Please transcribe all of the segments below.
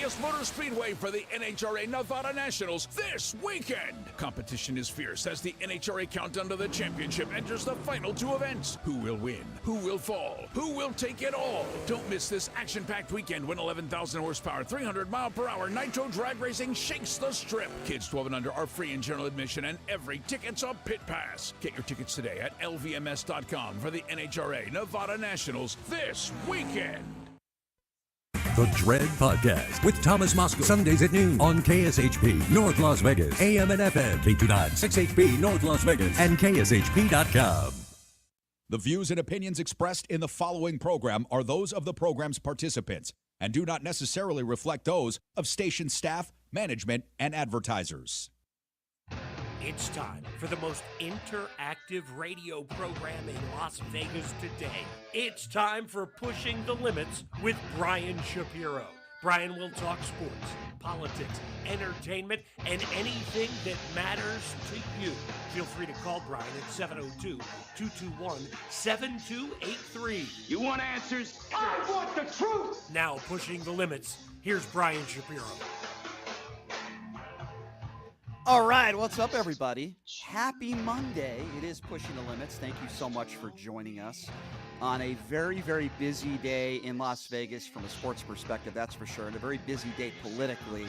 Vegas Motor Speedway for the NHRA Nevada Nationals this weekend. Competition is fierce as the NHRA Countdown to the Championship enters the final two events. Who will win? Who will fall? Who will take it all? Don't miss this action-packed weekend when 11,000 horsepower, 300-mile-per-hour nitro drag racing shakes the strip. Kids 12 and under are free in general admission, and every ticket's a pit pass. Get your tickets today at lvms.com for the NHRA Nevada Nationals this weekend. The Dread Podcast with Thomas Moscow. Sundays at noon on KSHP North Las Vegas, AM and FM, K29 6HP North Las Vegas, and KSHP.com. The views and opinions expressed in the following program are those of the program's participants and do not necessarily reflect those of station staff, management, and advertisers. It's time for the most interactive radio program in Las Vegas today. It's time for Pushing the Limits with Brian Shapiro. Brian will talk sports, politics, entertainment, and anything that matters to you. Feel free to call Brian at 702-221-7283. You want answers? I want the truth! Now, Pushing the Limits, here's Brian Shapiro. All right, what's up, everybody? Happy Monday. It is Pushing the Limits. Thank you so much for joining us on a very, very busy day in Las Vegas from a sports perspective, that's for sure, and a very busy day politically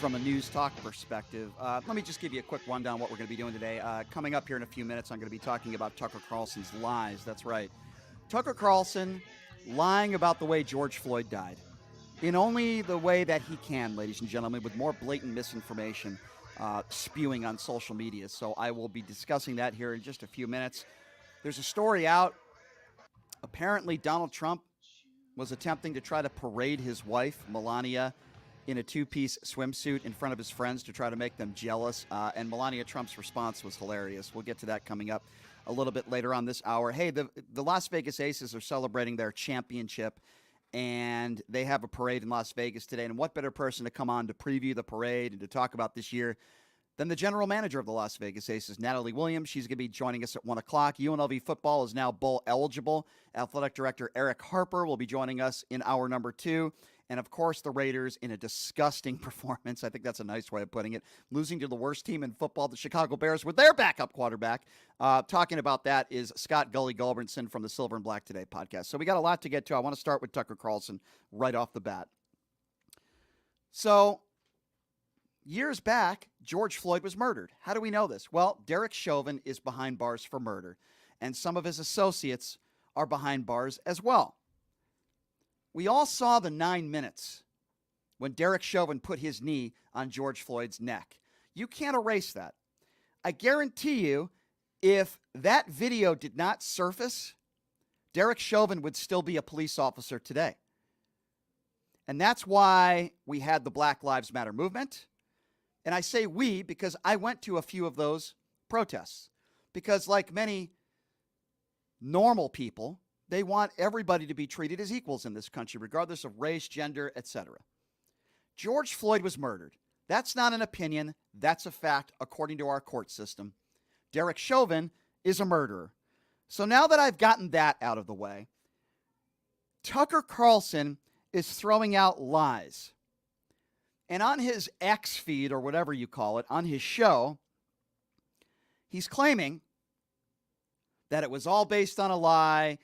from a news talk perspective. Let me just give you a quick rundown of what we're going to be doing today. Coming up here in a few minutes, I'm going to be talking about Tucker Carlson's lies. That's right. Tucker Carlson lying about the way George Floyd died in only the way that he can, ladies and gentlemen, with more blatant misinformation spewing on social media. So I will be discussing that here in just a few minutes. There's a story out. Apparently, Donald Trump was attempting to try to parade his wife, Melania, in a two-piece swimsuit in front of his friends to try to make them jealous. And Melania Trump's response was hilarious. We'll get to that coming up a little bit later on this hour. Hey, the Las Vegas Aces are celebrating their championship, and they have a parade in Las Vegas today. And what better person to come on to preview the parade and to talk about this year than the general manager of the Las Vegas Aces, Natalie Williams. She's going to be joining us at 1 o'clock. UNLV football is now bowl eligible. Athletic director Erick Harper will be joining us in hour number 2. And, of course, the Raiders in a disgusting performance. I think that's a nice way of putting it. Losing to the worst team in football, the Chicago Bears, with their backup quarterback. Talking about that is Scott Gulbrenson from the Silver and Black Today podcast. So we got a lot to get to. I want to start with Tucker Carlson right off the bat. So, years back, George Floyd was murdered. How do we know this? Well, Derek Chauvin is behind bars for murder, and some of his associates are behind bars as well. We all saw the 9 minutes when Derek Chauvin put his knee on George Floyd's neck. You can't erase that. I guarantee you, if that video did not surface, Derek Chauvin would still be a police officer today. And that's why we had the Black Lives Matter movement. And I say we because I went to a few of those protests. Because like many normal people, they want everybody to be treated as equals in this country, regardless of race, gender, etc. George Floyd was murdered. That's not an opinion. That's a fact, according to our court system. Derek Chauvin is a murderer. So now that I've gotten that out of the way, Tucker Carlson is throwing out lies. And on his X feed, or whatever you call it, on his show, he's claiming that it was all based on a lie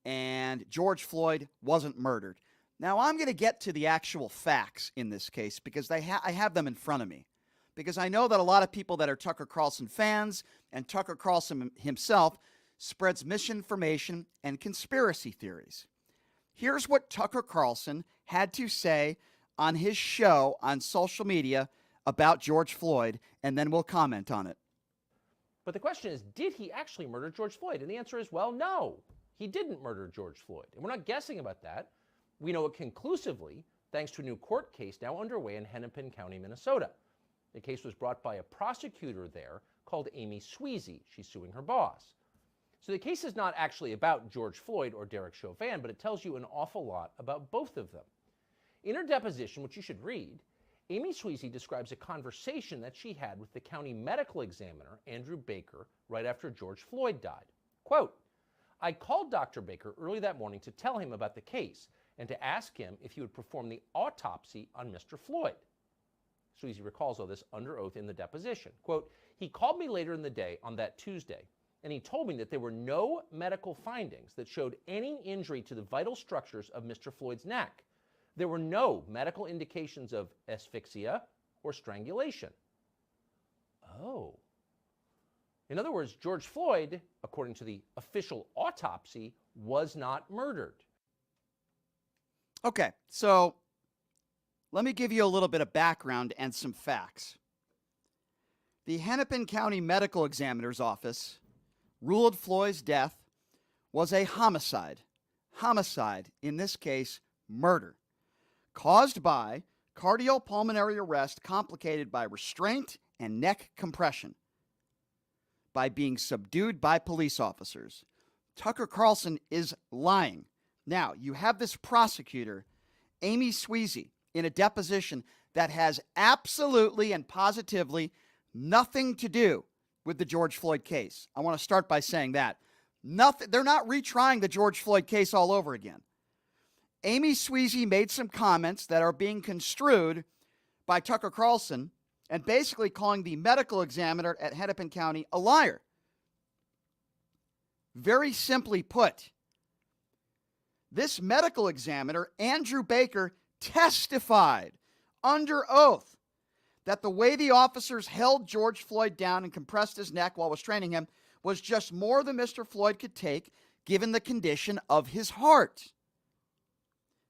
and George Floyd wasn't murdered. Now, I'm going to get to the actual facts in this case because I have them in front of me. Because I know that a lot of people that are Tucker Carlson fans and Tucker Carlson himself spreads misinformation and conspiracy theories. Here's what Tucker Carlson had to say on his show on social media about George Floyd, and then we'll comment on it. But the question is, did he actually murder George Floyd? And the answer is, well, no, he didn't murder George Floyd. And we're not guessing about that. We know it conclusively, thanks to a new court case now underway in Hennepin County, Minnesota. The case was brought by a prosecutor there called Amy Sweezy. She's suing her boss. So the case is not actually about George Floyd or Derek Chauvin, but it tells you an awful lot about both of them. In her deposition, which you should read, Amy Sweezy describes a conversation that she had with the county medical examiner, Andrew Baker, right after George Floyd died. Quote, "I called Dr. Baker early that morning to tell him about the case and to ask him if he would perform the autopsy on Mr. Floyd. Sweezy recalls all this under oath in the deposition. Quote, he called me later in the day on that Tuesday, and he told me that there were no medical findings that showed any injury to the vital structures of Mr. Floyd's neck. There were no medical indications of asphyxia or strangulation. Oh. In other words, George Floyd, according to the official autopsy, was not murdered. Okay, so let me give you a little bit of background and some facts. The Hennepin County Medical Examiner's Office ruled Floyd's death was a homicide. Homicide, in this case, murder, caused by cardiopulmonary arrest complicated by restraint and neck compression, by being subdued by police officers. Tucker Carlson is lying. Now, you have this prosecutor, Amy Sweezy, in a deposition that has absolutely and positively nothing to do with the George Floyd case. I want to start by saying that. They're not retrying the George Floyd case all over again. Amy Sweezy made some comments that are being construed by Tucker Carlson and basically calling the medical examiner at Hennepin County a liar. Very simply put, this medical examiner, Andrew Baker, testified under oath that the way the officers held George Floyd down and compressed his neck while restraining him was just more than Mr. Floyd could take given the condition of his heart.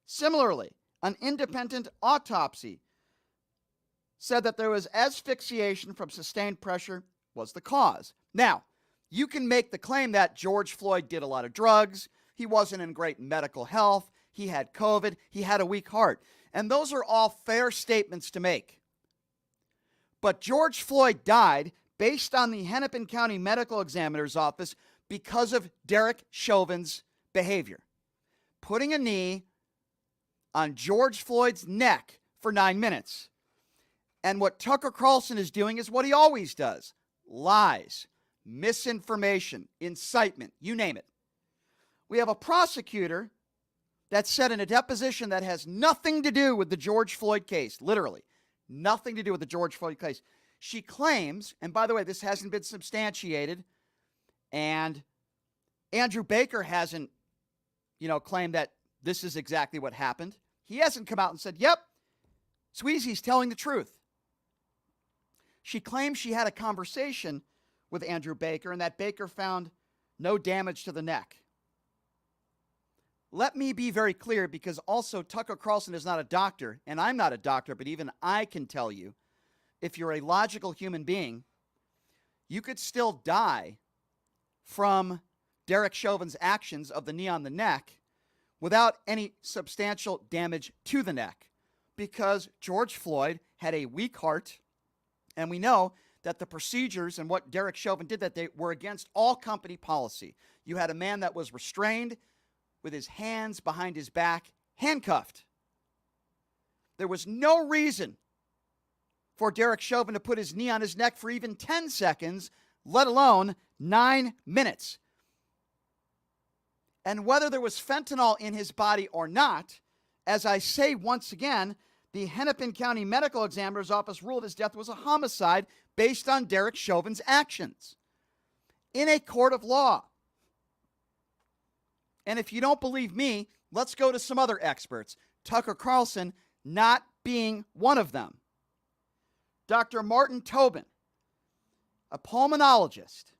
Similarly, an independent autopsy said that there was asphyxiation from sustained pressure was the cause. Now, you can make the claim that George Floyd did a lot of drugs, he wasn't in great medical health, he had COVID, he had a weak heart. And those are all fair statements to make. But George Floyd died based on the Hennepin County Medical Examiner's Office because of Erick Chauvin's behavior. Putting a knee on George Floyd's neck for 9 minutes. And what Tucker Carlson is doing is what he always does. Lies, misinformation, incitement, you name it. We have a prosecutor that said in a deposition that has nothing to do with the George Floyd case, literally, nothing to do with the George Floyd case. She claims, and by the way, this hasn't been substantiated, and Andrew Baker hasn't, claimed that this is exactly what happened. He hasn't come out and said, yep, Sweezy's telling the truth. She claims she had a conversation with Andrew Baker and that Baker found no damage to the neck. Let me be very clear, because also Tucker Carlson is not a doctor, and I'm not a doctor, but even I can tell you, if you're a logical human being, you could still die from Erick Chauvin's actions of the knee on the neck without any substantial damage to the neck, because George Floyd had a weak heart, and we know that the procedures and what Erick Chauvin did, that they were against all company policy. You had a man that was restrained with his hands behind his back, handcuffed. There was no reason for Erick Chauvin to put his knee on his neck for even 10 seconds, let alone 9 minutes. And whether there was fentanyl in his body or not, as I say once again, the Hennepin County Medical Examiner's Office ruled his death was a homicide based on Erick Chauvin's actions in a court of law. And if you don't believe me, let's go to some other experts. Tucker Carlson not being one of them. Dr. Martin Tobin, a pulmonologist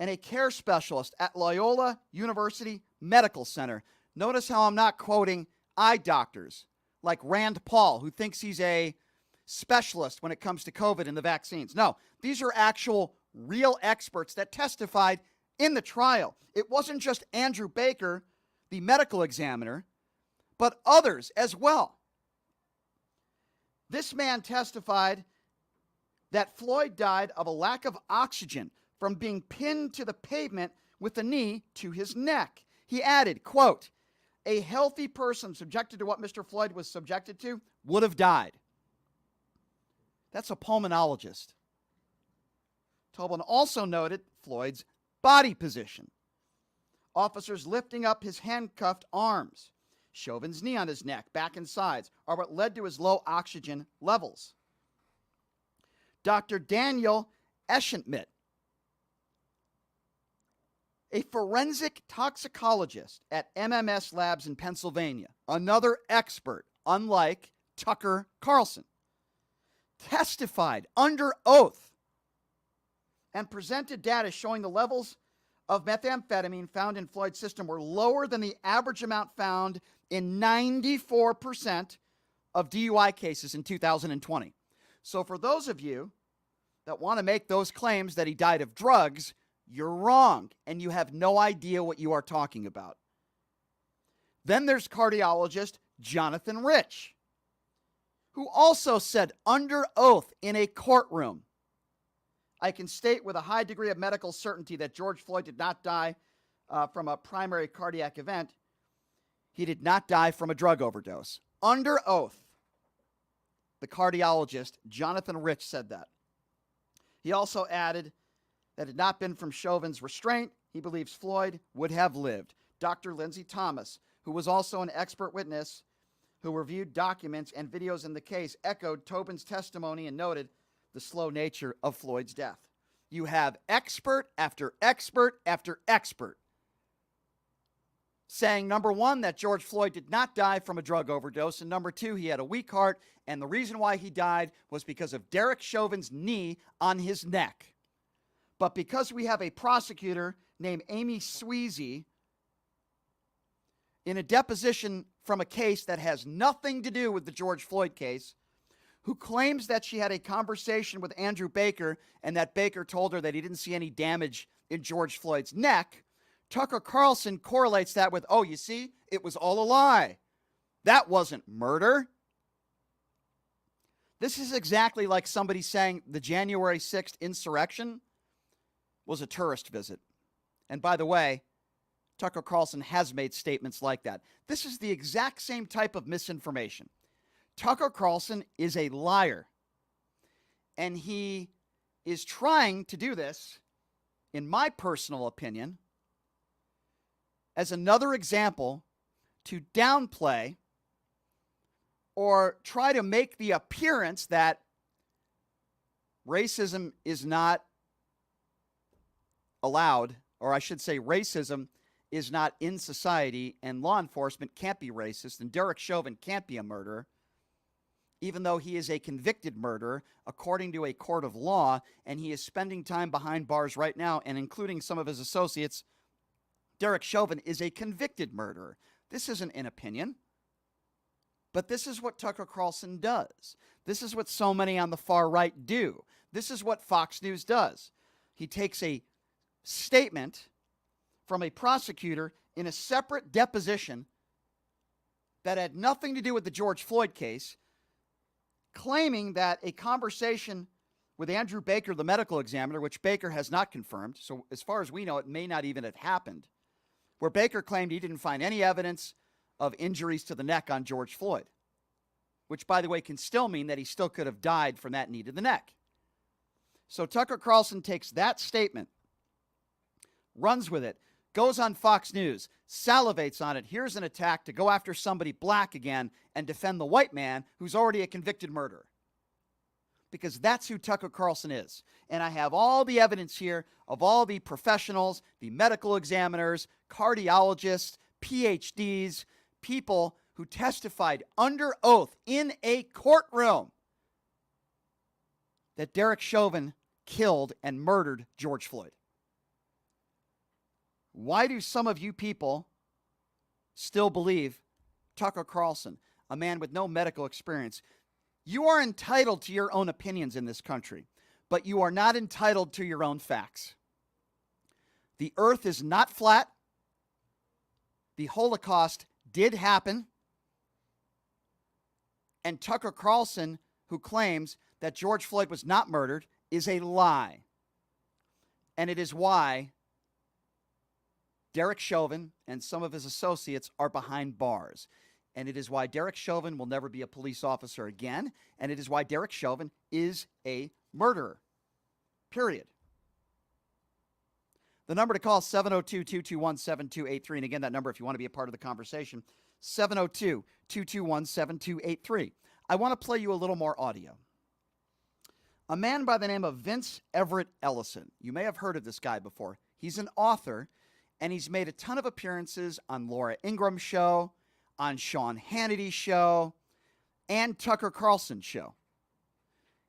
and a care specialist at Loyola University Medical Center. Notice how I'm not quoting eye doctors like Rand Paul, who thinks he's a specialist when it comes to COVID and the vaccines. No, these are actual real experts that testified in the trial. It wasn't just Andrew Baker, the medical examiner, but others as well. This man testified that Floyd died of a lack of oxygen from being pinned to the pavement with the knee to his neck. He added, quote, a healthy person subjected to what Mr. Floyd was subjected to would have died. That's a pulmonologist. Tobin also noted Floyd's body position. Officers lifting up his handcuffed arms, Chauvin's knee on his neck, back and sides are what led to his low oxygen levels. Dr. Daniel Eschenschmidt, a forensic toxicologist at MMS Labs in Pennsylvania, another expert, unlike Tucker Carlson, testified under oath and presented data showing the levels of methamphetamine found in Floyd's system were lower than the average amount found in 94% of DUI cases in 2020. So for those of you that want to make those claims that he died of drugs, you're wrong, and you have no idea what you are talking about. Then there's cardiologist Jonathan Rich, who also said under oath in a courtroom, I can state with a high degree of medical certainty that George Floyd did not die from a primary cardiac event. He did not die from a drug overdose. Under oath, the cardiologist Jonathan Rich said that. He also added that had it not been from Chauvin's restraint, he believes Floyd would have lived. Dr. Lindsay Thomas, who was also an expert witness who reviewed documents and videos in the case, echoed Tobin's testimony and noted the slow nature of Floyd's death. You have expert after expert after expert saying, number one, that George Floyd did not die from a drug overdose, and number two, he had a weak heart, and the reason why he died was because of Derek Chauvin's knee on his neck. But because we have a prosecutor named Amy Sweezy in a deposition from a case that has nothing to do with the George Floyd case, who claims that she had a conversation with Andrew Baker and that Baker told her that he didn't see any damage in George Floyd's neck, Tucker Carlson correlates that with, oh, you see, it was all a lie. That wasn't murder. This is exactly like somebody saying the January 6th insurrection was a tourist visit. And by the way, Tucker Carlson has made statements like that. This is the exact same type of misinformation. Tucker Carlson is a liar. And he is trying to do this, in my personal opinion, as another example to downplay or try to make the appearance that racism is not allowed, or I should say racism is not in society and law enforcement can't be racist and Derek Chauvin can't be a murderer, even though he is a convicted murderer according to a court of law, and he is spending time behind bars right now, and including some of his associates, Derek Chauvin is a convicted murderer. This isn't an opinion, but this is what Tucker Carlson does. This is what so many on the far right do. This is what Fox News does. He takes a statement from a prosecutor in a separate deposition that had nothing to do with the George Floyd case, claiming that a conversation with Andrew Baker, the medical examiner, which Baker has not confirmed, so as far as we know, it may not even have happened, where Baker claimed he didn't find any evidence of injuries to the neck on George Floyd, which, by the way, can still mean that he still could have died from that knee to the neck. So Tucker Carlson takes that statement, runs with it, goes on Fox News, salivates on it. Here's an attack to go after somebody black again and defend the white man who's already a convicted murderer. Because that's who Tucker Carlson is. And I have all the evidence here of all the professionals, the medical examiners, cardiologists, PhDs, people who testified under oath in a courtroom that Derek Chauvin killed and murdered George Floyd. Why do some of you people still believe Tucker Carlson, a man with no medical experience? You are entitled to your own opinions in this country, but you are not entitled to your own facts. The earth is not flat. The Holocaust did happen. And Tucker Carlson, who claims that George Floyd was not murdered, is a lie. And it is why Derek Chauvin and some of his associates are behind bars. And it is why Derek Chauvin will never be a police officer again. And it is why Derek Chauvin is a murderer. Period. The number to call is 702-221-7283. And again, that number, if you want to be a part of the conversation, 702-221-7283. I want to play you a little more audio. A man by the name of Vince Everett Ellison. You may have heard of this guy before. He's an author, and he's made a ton of appearances on Laura Ingram's show, on Sean Hannity's show, and Tucker Carlson's show.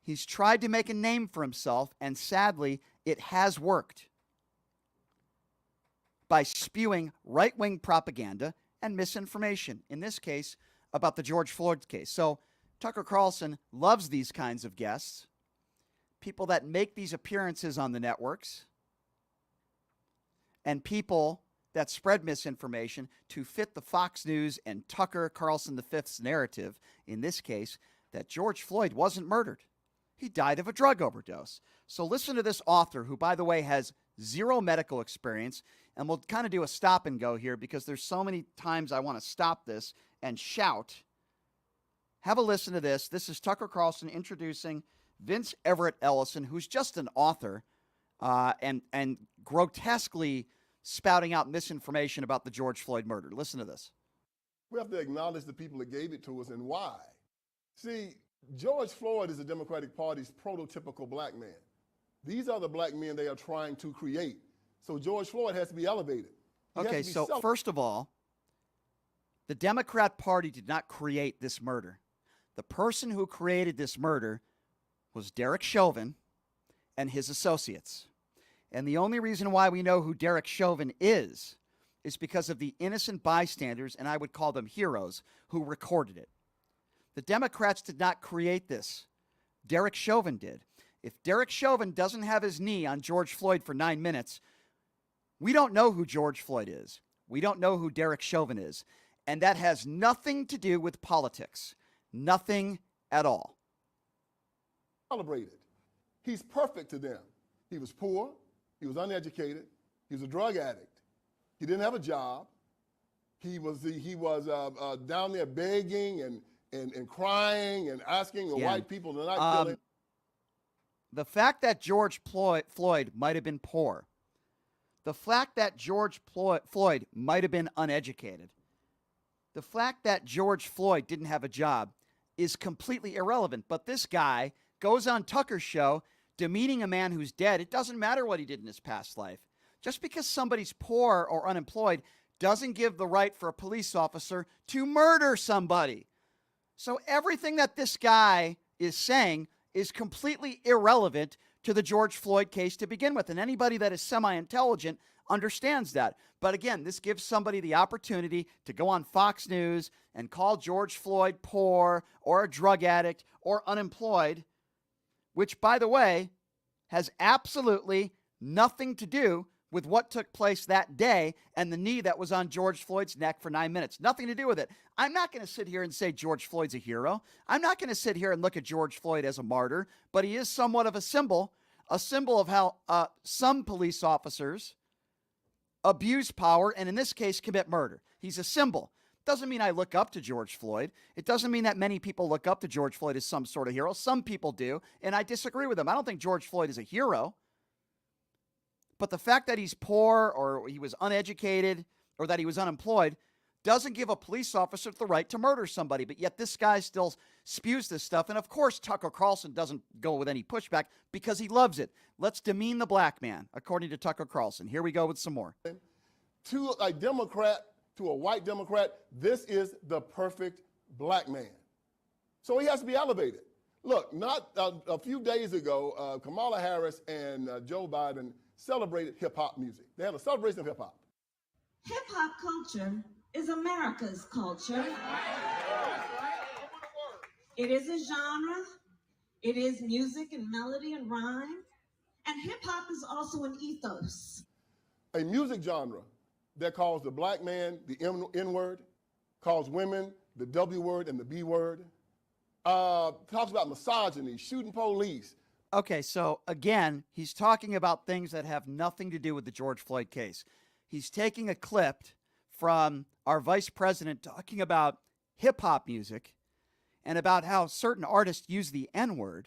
He's tried to make a name for himself, and sadly, it has worked by spewing right-wing propaganda and misinformation, in this case, about the George Floyd case. So Tucker Carlson loves these kinds of guests, people that make these appearances on the networks, and people that spread misinformation to fit the Fox News and Tucker Carlson V's narrative, in this case, that George Floyd wasn't murdered. He died of a drug overdose. So listen to this author, who, by the way, has zero medical experience, and we'll kind of do a stop and go here because there's so many times I want to stop this and shout. Have a listen to this. This is Tucker Carlson introducing Vince Everett Ellison, who's just an author and grotesquely spouting out misinformation about the George Floyd murder. Listen to this. We have to acknowledge the people that gave it to us and why. See, George Floyd is the Democratic Party's prototypical black man. These are the black men they are trying to create. So George Floyd has to be elevated. Okay, so first of all, the Democrat Party did not create this murder. The person who created this murder was Derek Chauvin and his associates. And the only reason why we know who Derek Chauvin is because of the innocent bystanders, and I would call them heroes, who recorded it. The Democrats did not create this. Derek Chauvin did. If Derek Chauvin doesn't have his knee on George Floyd for 9 minutes, we don't know who George Floyd is. We don't know who Derek Chauvin is. And that has nothing to do with politics. Nothing at all. Celebrated. He's perfect to them. He was poor. He was uneducated. He was a drug addict. He didn't have a job. He was down there begging and crying and asking the white people to not kill him. The fact that George Floyd might have been poor, the fact that George Floyd might have been uneducated, the fact that George Floyd didn't have a job is completely irrelevant. But this guy goes on Tucker's show demeaning a man who's dead. It doesn't matter what he did in his past life. Just because somebody's poor or unemployed doesn't give the right for a police officer to murder somebody. So everything that this guy is saying is completely irrelevant to the George Floyd case to begin with. And anybody that is semi-intelligent understands that. But again, this gives somebody the opportunity to go on Fox News and call George Floyd poor or a drug addict or unemployed, which, by the way, has absolutely nothing to do with what took place that day and the knee that was on George Floyd's neck for 9 minutes. Nothing to do with it. I'm not going to sit here and say George Floyd's a hero. I'm not going to sit here and look at George Floyd as a martyr, but he is somewhat of a symbol of how some police officers abuse power and, in this case, commit murder. He's a symbol. Doesn't mean I look up to George Floyd. It doesn't mean that many people look up to George Floyd as some sort of hero. Some people do, and I disagree with them. I don't think George Floyd is a hero. But the fact that he's poor or he was uneducated or that he was unemployed doesn't give a police officer the right to murder somebody. But yet this guy still spews this stuff. And of course, Tucker Carlson doesn't go with any pushback because he loves it. Let's demean the black man, according to Tucker Carlson. Here we go with some more. To a Democrat, to a white Democrat, this is the perfect black man. So he has to be elevated. Look, not a few days ago, Kamala Harris and Joe Biden celebrated hip-hop music. They had a celebration of hip-hop. Hip-hop culture is America's culture. It is a genre. It is music and melody and rhyme. And hip-hop is also an ethos. A music genre that calls the black man the N-word, calls women the W word and the B word, talks about misogyny, shooting police. Okay, so again, he's talking about things that have nothing to do with the George Floyd case. He's taking a clip from our vice president talking about hip-hop music and about how certain artists use the N-word,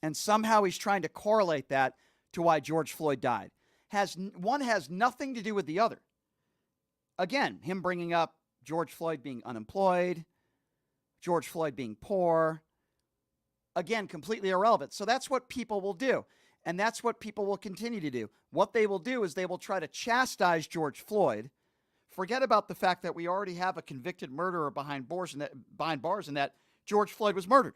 and somehow he's trying to correlate that to why George Floyd died. One has nothing to do with the other. Again, him bringing up George Floyd being unemployed, George Floyd being poor. Again, completely irrelevant. So that's what people will do. And that's what people will continue to do. What they will do is they will try to chastise George Floyd. Forget about the fact that we already have a convicted murderer behind bars and that George Floyd was murdered.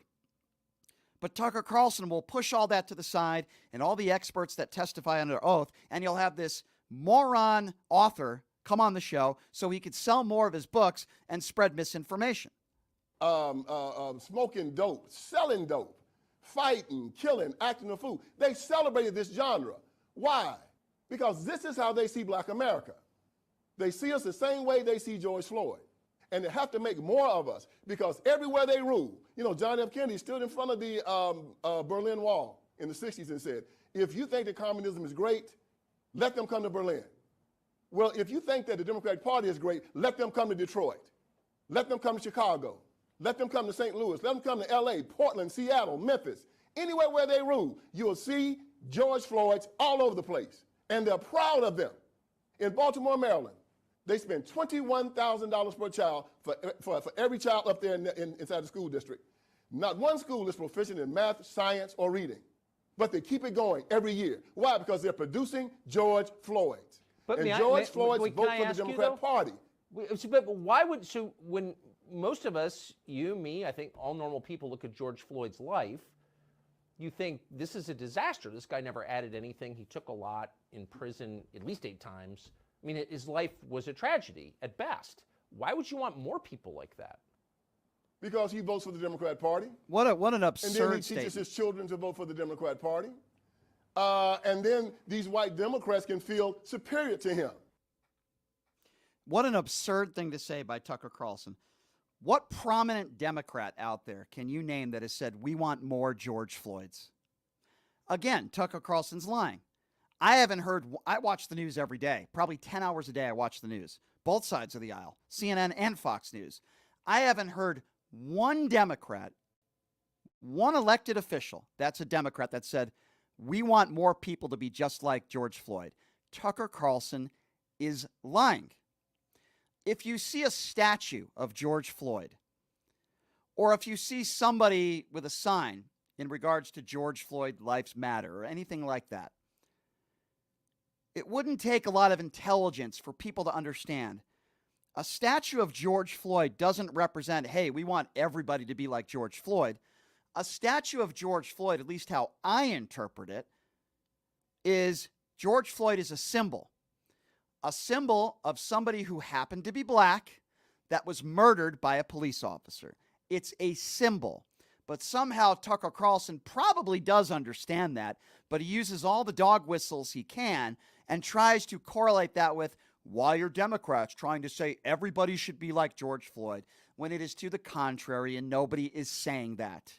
But Tucker Carlson will push all that to the side and all the experts that testify under oath, and you'll have this moron author come on the show so he could sell more of his books and spread misinformation. Smoking dope, selling dope, fighting, killing, acting a fool. They celebrated this genre. Why? Because this is how they see Black America. They see us the same way they see George Floyd. And they have to make more of us because everywhere they rule, you know, John F. Kennedy stood in front of the Berlin Wall in the 60s and said, if you think that communism is great, let them come to Berlin. Well, if you think that the Democratic Party is great, let them come to Detroit. Let them come to Chicago. Let them come to St. Louis. Let them come to L.A., Portland, Seattle, Memphis. Anywhere where they rule, you'll see George Floyd's all over the place. And they're proud of them. In Baltimore, Maryland, they spend $21,000 per child for every child up there inside the school district. Not one school is proficient in math, science, or reading. But they keep it going every year. Why? Because they're producing George Floyd. But and George Floyd's vote for the Democratic Party. But why would, so when most of us, you, me, I think all normal people look at George Floyd's life, you think this is a disaster. This guy never added anything. He took a lot in prison at least 8 times. I mean, his life was a tragedy at best. Why would you want more people like that? Because he votes for the Democrat Party. What an absurd statement. And then he teaches his children to vote for the Democrat Party. And then these white Democrats can feel superior to him. What an absurd thing to say by Tucker Carlson. What prominent Democrat out there can you name that has said, we want more George Floyds? Again, Tucker Carlson's lying. I haven't heard, I watch the news every day. Probably 10 hours a day I watch the news. Both sides of the aisle, CNN and Fox News. I haven't heard one Democrat, one elected official, that's a Democrat, that said, we want more people to be just like George Floyd. Tucker Carlson is lying. If you see a statue of George Floyd, or if you see somebody with a sign in regards to George Floyd Lives Matter or anything like that, it wouldn't take a lot of intelligence for people to understand. A statue of George Floyd doesn't represent, hey, we want everybody to be like George Floyd. A statue of George Floyd, at least how I interpret it, is George Floyd is a symbol of somebody who happened to be black that was murdered by a police officer. It's a symbol. But somehow Tucker Carlson probably does understand that, but he uses all the dog whistles he can and tries to correlate that with, why are Democrats trying to say everybody should be like George Floyd, when it is to the contrary and nobody is saying that.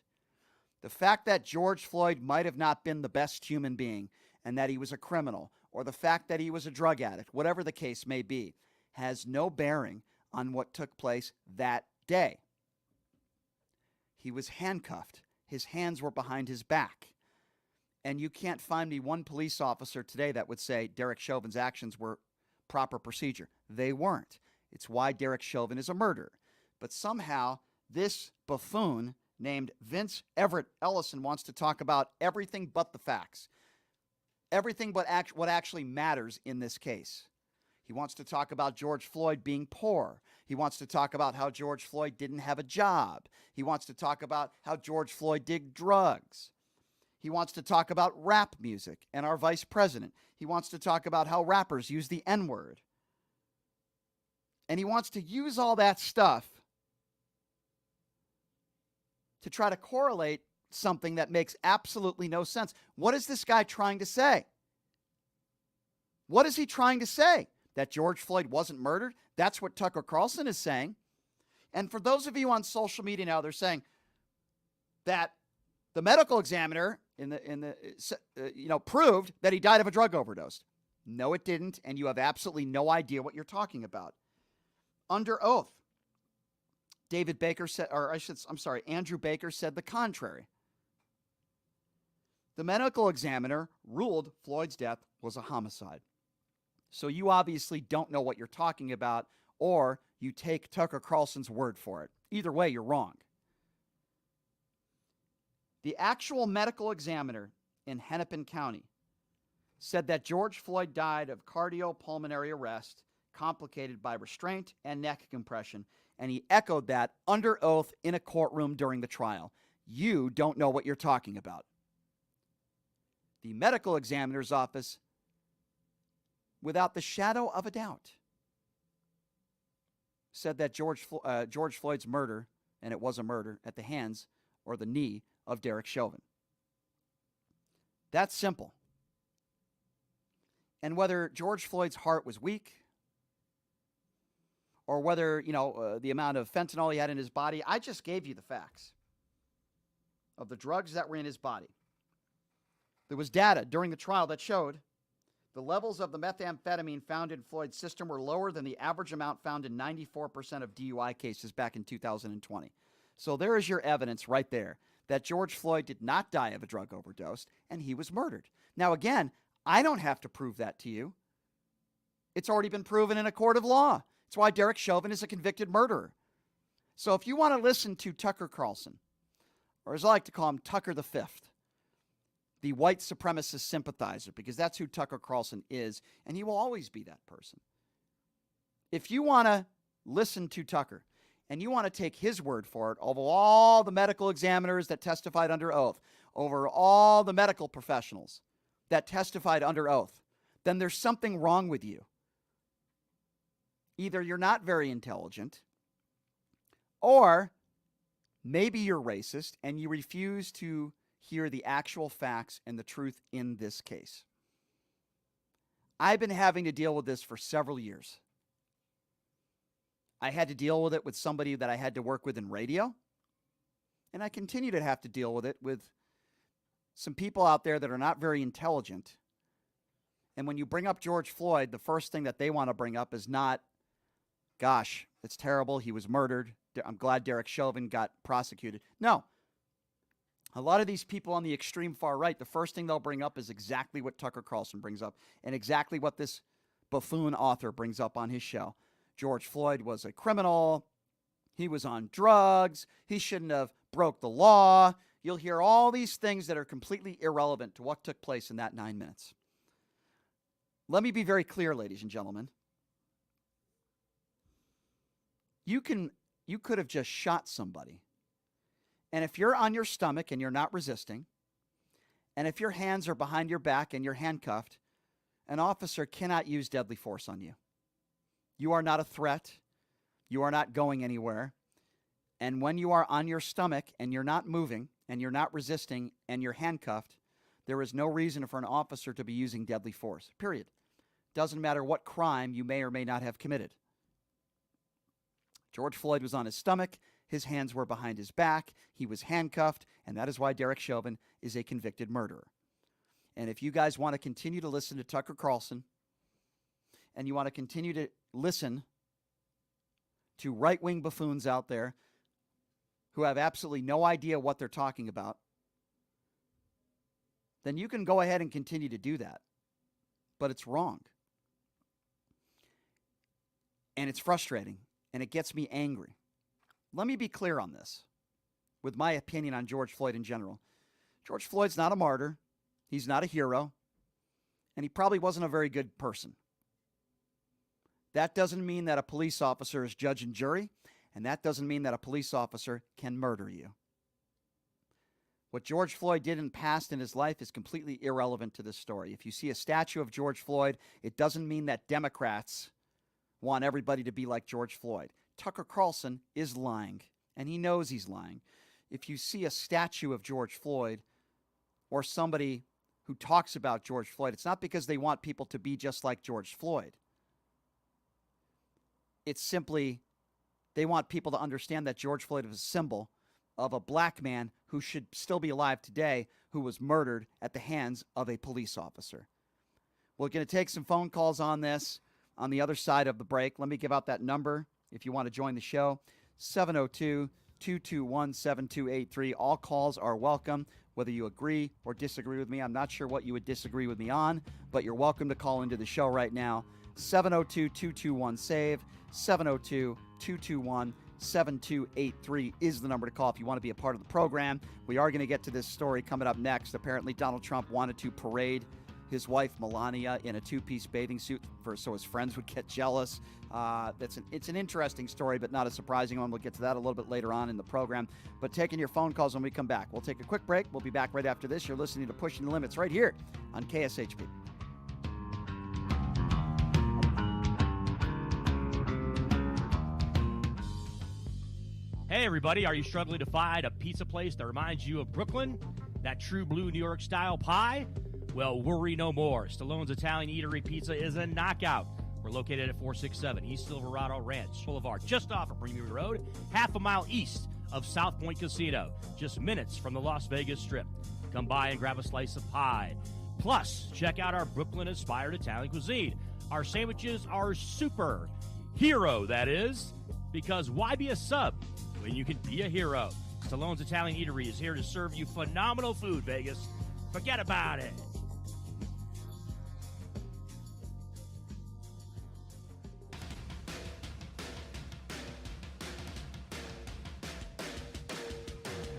The fact that George Floyd might have not been the best human being and that he was a criminal, or the fact that he was a drug addict, whatever the case may be, has no bearing on what took place that day. He was handcuffed. His hands were behind his back. And you can't find me one police officer today that would say Derek Chauvin's actions were proper procedure. They weren't. It's why Derek Chauvin is a murderer. But somehow this buffoon named Vince Everett Ellison wants to talk about everything but the facts. Everything but what actually matters in this case. He wants to talk about George Floyd being poor. He wants to talk about how George Floyd didn't have a job. He wants to talk about how George Floyd did drugs. He wants to talk about rap music and our vice president. He wants to talk about how rappers use the N-word. And he wants to use all that stuff to try to correlate something that makes absolutely no sense. What is this guy trying to say? What is he trying to say? That George Floyd wasn't murdered? That's what Tucker Carlson is saying. And for those of you on social media now, they're saying that the medical examiner proved that he died of a drug overdose. No, it didn't, and you have absolutely no idea what you're talking about. Under oath, Andrew Baker said the contrary. The medical examiner ruled Floyd's death was a homicide. So you obviously don't know what you're talking about, or you take Tucker Carlson's word for it. Either way, you're wrong. The actual medical examiner in Hennepin County said that George Floyd died of cardiopulmonary arrest complicated by restraint and neck compression, and he echoed that under oath in a courtroom during the trial. You don't know what you're talking about. The medical examiner's office, without the shadow of a doubt, said that George Floyd's murder, and it was a murder, at the hands or the knee of Derek Chauvin. That's simple. And whether George Floyd's heart was weak or whether, the amount of fentanyl he had in his body, I just gave you the facts of the drugs that were in his body. There was data during the trial that showed the levels of the methamphetamine found in Floyd's system were lower than the average amount found in 94% of DUI cases back in 2020. So there is your evidence right there that George Floyd did not die of a drug overdose and he was murdered. Now, again, I don't have to prove that to you. It's already been proven in a court of law. It's why Derek Chauvin is a convicted murderer. So if you want to listen to Tucker Carlson, or as I like to call him, Tucker the Fifth, the white supremacist sympathizer, because that's who Tucker Carlson is, and he will always be that person. If you want to listen to Tucker, and you want to take his word for it, over all the medical examiners that testified under oath, over all the medical professionals that testified under oath, then there's something wrong with you. Either you're not very intelligent, or maybe you're racist and you refuse to hear the actual facts and the truth in this case. I've been having to deal with this for several years. I had to deal with it with somebody that I had to work with in radio, and I continue to have to deal with it with some people out there that are not very intelligent. And when you bring up George Floyd, the first thing that they want to bring up is not, gosh, it's terrible, he was murdered, I'm glad Derek Chauvin got prosecuted. No. A lot of these people on the extreme far right, the first thing they'll bring up is exactly what Tucker Carlson brings up and exactly what this buffoon author brings up on his show. George Floyd was a criminal. He was on drugs. He shouldn't have broke the law. You'll hear all these things that are completely irrelevant to what took place in that 9 minutes. Let me be very clear, ladies and gentlemen. You could have just shot somebody. And if you're on your stomach and you're not resisting, and if your hands are behind your back and you're handcuffed, an officer cannot use deadly force on you. You are not a threat. You are not going anywhere. And when you are on your stomach and you're not moving and you're not resisting and you're handcuffed, there is no reason for an officer to be using deadly force, period. Doesn't matter what crime you may or may not have committed. George Floyd was on his stomach. His hands were behind his back. He was handcuffed, and that is why Derek Chauvin is a convicted murderer. And if you guys want to continue to listen to Tucker Carlson, and you want to continue to listen to right-wing buffoons out there who have absolutely no idea what they're talking about, then you can go ahead and continue to do that. But it's wrong. And it's frustrating, and it gets me angry. Let me be clear on this with my opinion on George Floyd in general. George Floyd's not a martyr. He's not a hero. And he probably wasn't a very good person. That doesn't mean that a police officer is judge and jury, and that doesn't mean that a police officer can murder you. What George Floyd did in the past in his life is completely irrelevant to this story. If you see a statue of George Floyd, it doesn't mean that Democrats want everybody to be like George Floyd. Tucker Carlson is lying, and he knows he's lying. If you see a statue of George Floyd or somebody who talks about George Floyd, it's not because they want people to be just like George Floyd. It's simply they want people to understand that George Floyd is a symbol of a black man who should still be alive today who was murdered at the hands of a police officer. We're going to take some phone calls on this on the other side of the break. Let me give out that number if you want to join the show, 702-221-7283. All calls are welcome, whether you agree or disagree with me. I'm not sure what you would disagree with me on, but you're welcome to call into the show right now. 702-221-SAVE, 221-7283 is the number to call if you want to be a part of the program. We are going to get to this story coming up next. Apparently, Donald Trump wanted to parade his wife, Melania, in a two-piece bathing suit so his friends would get jealous. It's an interesting story, but not a surprising one. We'll get to that a little bit later on in the program. But taking your phone calls when we come back. We'll take a quick break. We'll be back right after this. You're listening to Pushing the Limits right here on KSHP. Hey everybody, are you struggling to find a pizza place that reminds you of Brooklyn? That true blue New York style pie? Well, worry no more. Stallone's Italian Eatery Pizza is a knockout. We're located at 467 East Silverado Ranch Boulevard, just off of Premier Road, half a mile east of South Point Casino, just minutes from the Las Vegas Strip. Come by and grab a slice of pie. Plus, check out our Brooklyn-inspired Italian cuisine. Our sandwiches are super. Hero, that is. Because why be a sub when you can be a hero? Stallone's Italian Eatery is here to serve you phenomenal food, Vegas. Forget about it.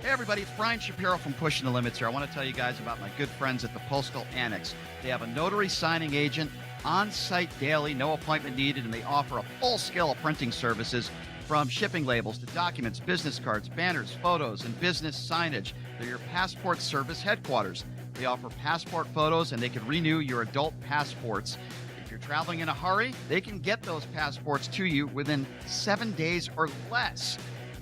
Hey everybody, it's Brian Shapiro from Pushing the Limits here. I want to tell you guys about my good friends at the Postal Annex. They have a notary signing agent on site daily, no appointment needed, and they offer a full scale of printing services from shipping labels to documents, business cards, banners, photos, and business signage. They're your passport service headquarters. They offer passport photos and they can renew your adult passports. If you're traveling in a hurry, they can get those passports to you within 7 days or less.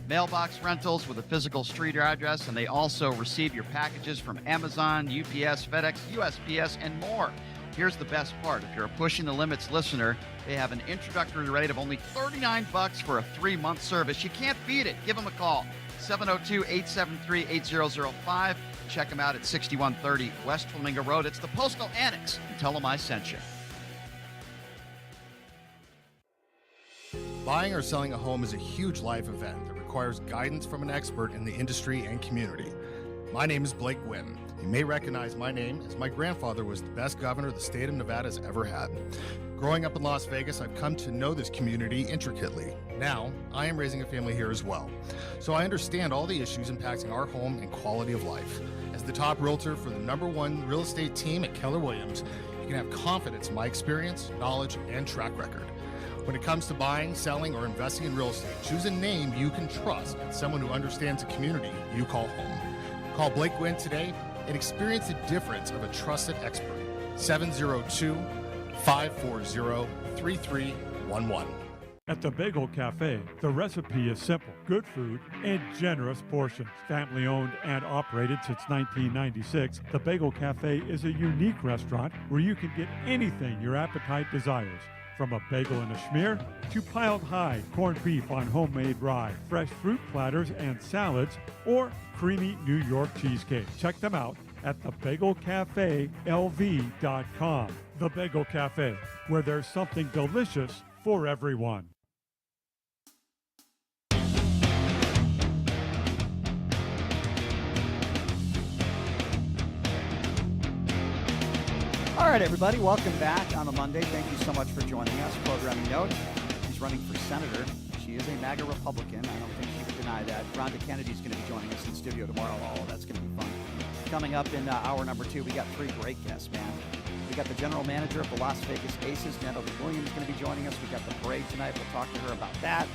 Mailbox rentals with a physical street address, and they also receive your packages from Amazon, UPS, FedEx, USPS, and more. Here's the best part. If you're a Pushing the Limits listener, they have an introductory rate of only $39 for a 3-month service. You can't beat it. Give them a call, 702-873-8005. Check them out at 6130 West Flamingo Road. It's the Postal Annex. And tell them I sent you. Buying or selling a home is a huge life event that requires guidance from an expert in the industry and community. My name is Blake Wynn. You may recognize my name as my grandfather was the best governor the state of Nevada has ever had. Growing up in Las Vegas, I've come to know this community intricately. Now, I am raising a family here as well, so I understand all the issues impacting our home and quality of life. As the top realtor for the #1 real estate team at Keller Williams, you can have confidence in my experience, knowledge, and track record. When it comes to buying, selling, or investing in real estate, choose a name you can trust and someone who understands the community you call home. Call Blake Wynn today and experience the difference of a trusted expert. 702-540-3311. At the Bagel Cafe, the recipe is simple, good food, and generous portions. Family owned and operated since 1996, the Bagel Cafe is a unique restaurant where you can get anything your appetite desires. From a bagel and a schmear to piled high corned beef on homemade rye, fresh fruit platters and salads, or creamy New York cheesecake. Check them out at thebagelcafeLV.com. The Bagel Cafe, where there's something delicious for everyone. All right, everybody, welcome back on a Monday. Thank you so much for joining us. Programming note, she's running for senator. She is a MAGA Republican. I don't think she would deny that. Rhonda Kennedy's going to be joining us in studio tomorrow. Oh, that's going to be fun. Coming up in hour number 2, we got 3 great guests, man. We got the general manager of the Las Vegas Aces, Natalie Williams, is going to be joining us. We got the parade tonight. We'll talk to her about that.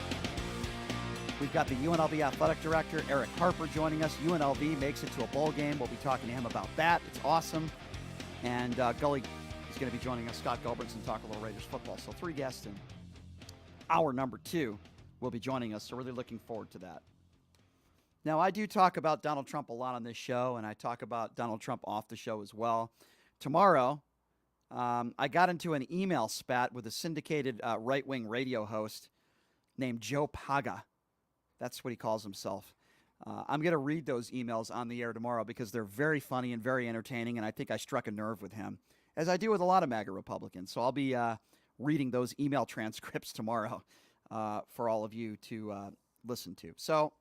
We've got the UNLV athletic director, Erick Harper, joining us. UNLV makes it to a bowl game. We'll be talking to him about that. It's awesome. And Gully is going to be joining us. Scott Gulbrenson, talk a little Raiders football. So 3 guests in hour number 2 will be joining us. So really looking forward to that. Now, I do talk about Donald Trump a lot on this show, and I talk about Donald Trump off the show as well. Tomorrow, I got into an email spat with a syndicated right-wing radio host named Joe Paga. That's what he calls himself. I'm going to read those emails on the air tomorrow because they're very funny and very entertaining, and I think I struck a nerve with him, as I do with a lot of MAGA Republicans. So I'll be reading those email transcripts tomorrow for all of you to listen to. So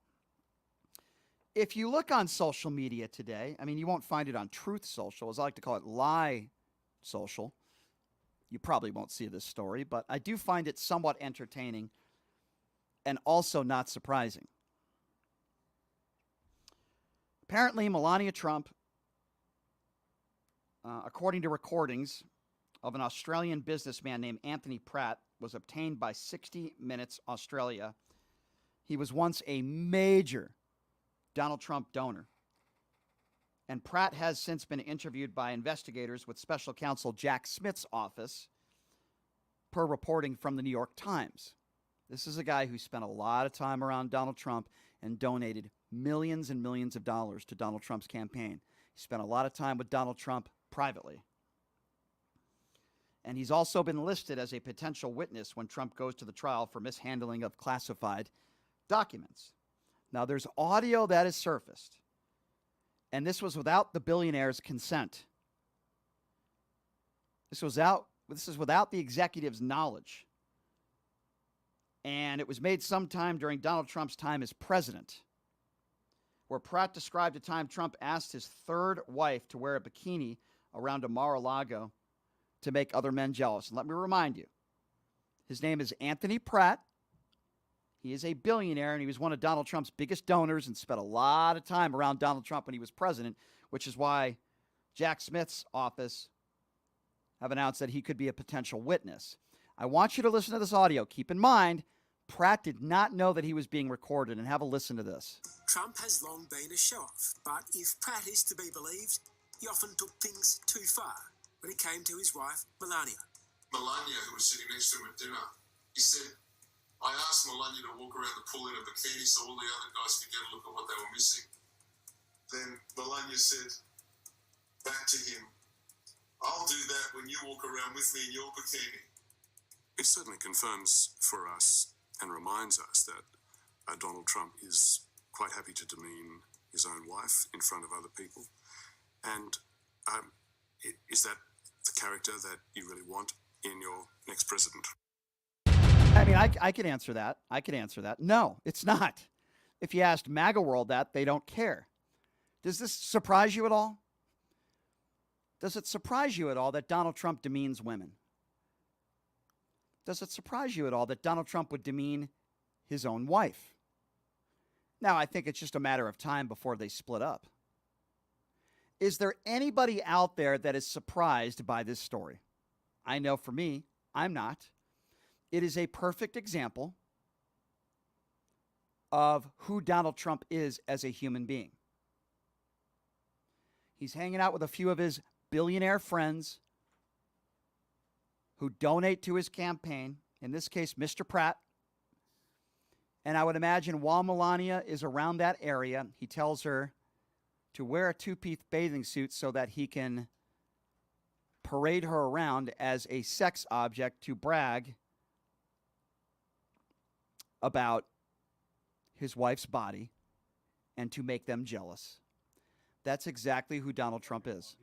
if you look on social media today, I mean, you won't find it on Truth Social, as I like to call it, Lie Social. You probably won't see this story, but I do find it somewhat entertaining. and also not surprising. Apparently, Melania Trump, according to recordings of an Australian businessman named Anthony Pratt, was obtained by 60 Minutes Australia. He was once a major Donald Trump donor. And Pratt has since been interviewed by investigators with special counsel Jack Smith's office, per reporting from the New York Times. This is a guy who spent a lot of time around Donald Trump and donated millions and millions of dollars to Donald Trump's campaign. He spent a lot of time with Donald Trump privately. And he's also been listed as a potential witness when Trump goes to the trial for mishandling of classified documents. Now, there's audio that is surfaced, and this was without the billionaire's consent. This is without the executive's knowledge. And it was made sometime during Donald Trump's time as president, where Pratt described a time Trump asked his third wife to wear a bikini around a Mar-a-Lago to make other men jealous. And let me remind you, his name is Anthony Pratt. He is a billionaire, and he was one of Donald Trump's biggest donors and spent a lot of time around Donald Trump when he was president, which is why Jack Smith's office have announced that he could be a potential witness. I want you to listen to this audio. Keep in mind, Pratt did not know that he was being recorded, and have a listen to this. Trump has long been a show-off, but if Pratt is to be believed, he often took things too far when it came to his wife, Melania. Melania, who was sitting next to him at dinner, he said, I asked Melania to walk around the pool in a bikini so all the other guys could get a look at what they were missing. Then Melania said back to him, I'll do that when you walk around with me in your bikini. It certainly confirms for us and reminds us that Donald Trump is quite happy to demean his own wife in front of other people. And is that the character that you really want in your next president? I mean, I can answer that. I can answer that. No, it's not. If you asked MAGA World that, they don't care. Does this surprise you at all? Does it surprise you at all that Donald Trump demeans women? Does it surprise you at all that Donald Trump would demean his own wife? Now, I think it's just a matter of time before they split up. Is there anybody out there that is surprised by this story? I know for me, I'm not. It is a perfect example of who Donald Trump is as a human being. He's hanging out with a few of his billionaire friends who donate to his campaign, in this case, Mr. Pratt. And I would imagine while Melania is around that area, he tells her to wear a two-piece bathing suit so that he can parade her around as a sex object to brag about his wife's body and to make them jealous. That's exactly who Donald Trump is.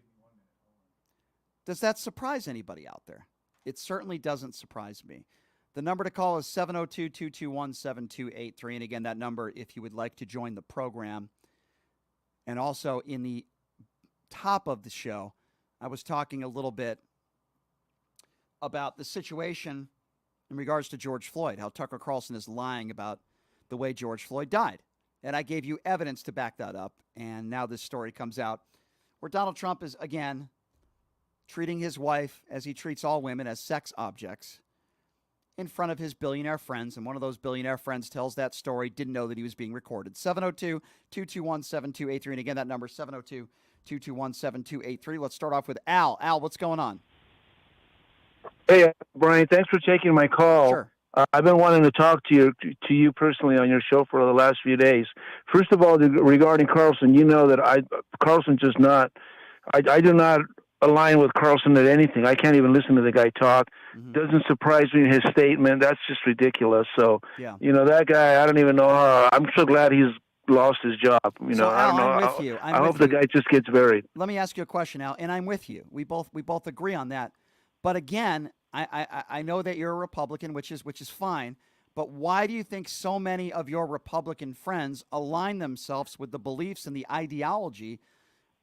Does that surprise anybody out there? It certainly doesn't surprise me. The number to call is 702-221-7283. And again, that number, if you would like to join the program. And also in the top of the show, I was talking a little bit about the situation in regards to George Floyd, how Tucker Carlson is lying about the way George Floyd died. And I gave you evidence to back that up. And now this story comes out where Donald Trump is, again, treating his wife as he treats all women as sex objects in front of his billionaire friends. And one of those billionaire friends tells that story, didn't know that he was being recorded. 702-221-7283. And again, that number, 702-221-7283. Let's start off with Al. Al, what's going on? Hey, Brian, thanks for taking my call. Sure. I've been wanting to talk to you personally on your show for the last few days. First of all, regarding Carlson, you know that Carlson does not, I do not align with Carlson at anything. I can't even listen to the guy talk. Mm-hmm. Doesn't surprise me his statement. That's just ridiculous. So, yeah. You know, that guy, I don't even know how. I'm so glad he's lost his job. You know, so, Al, I don't know. I'm with you. I hope the guy just gets buried. Let me ask you a question, Al, and I'm with you. We both agree on that. But again, I know that you're a Republican, which is fine. But why do you think so many of your Republican friends align themselves with the beliefs and the ideology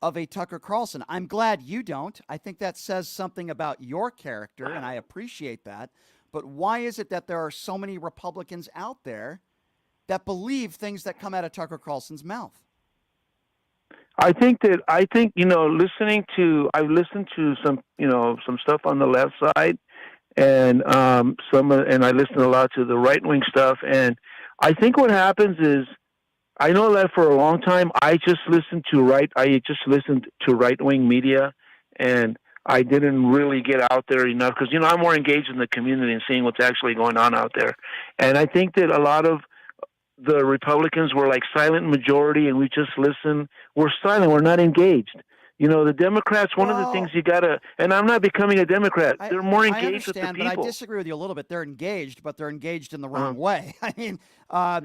of a Tucker Carlson? I'm glad you don't. I think that says something about your character, and I appreciate that. But why is it that there are so many Republicans out there that believe things that come out of Tucker Carlson's mouth. I think, listening to, I've listened to some stuff on the left side, and and I listen a lot to the right wing stuff. And I think what happens is, I know that for a long time, I just listened to right wing media, and I didn't really get out there enough because, I'm more engaged in the community and seeing what's actually going on out there. And I think that a lot of the Republicans were like silent majority, and we just listen. We're silent. We're not engaged. The Democrats, one of the things you got to, and I'm not becoming a Democrat, they're more engaged with the people. But I disagree with you a little bit. They're engaged, but they're engaged in the wrong way. I mean, Al,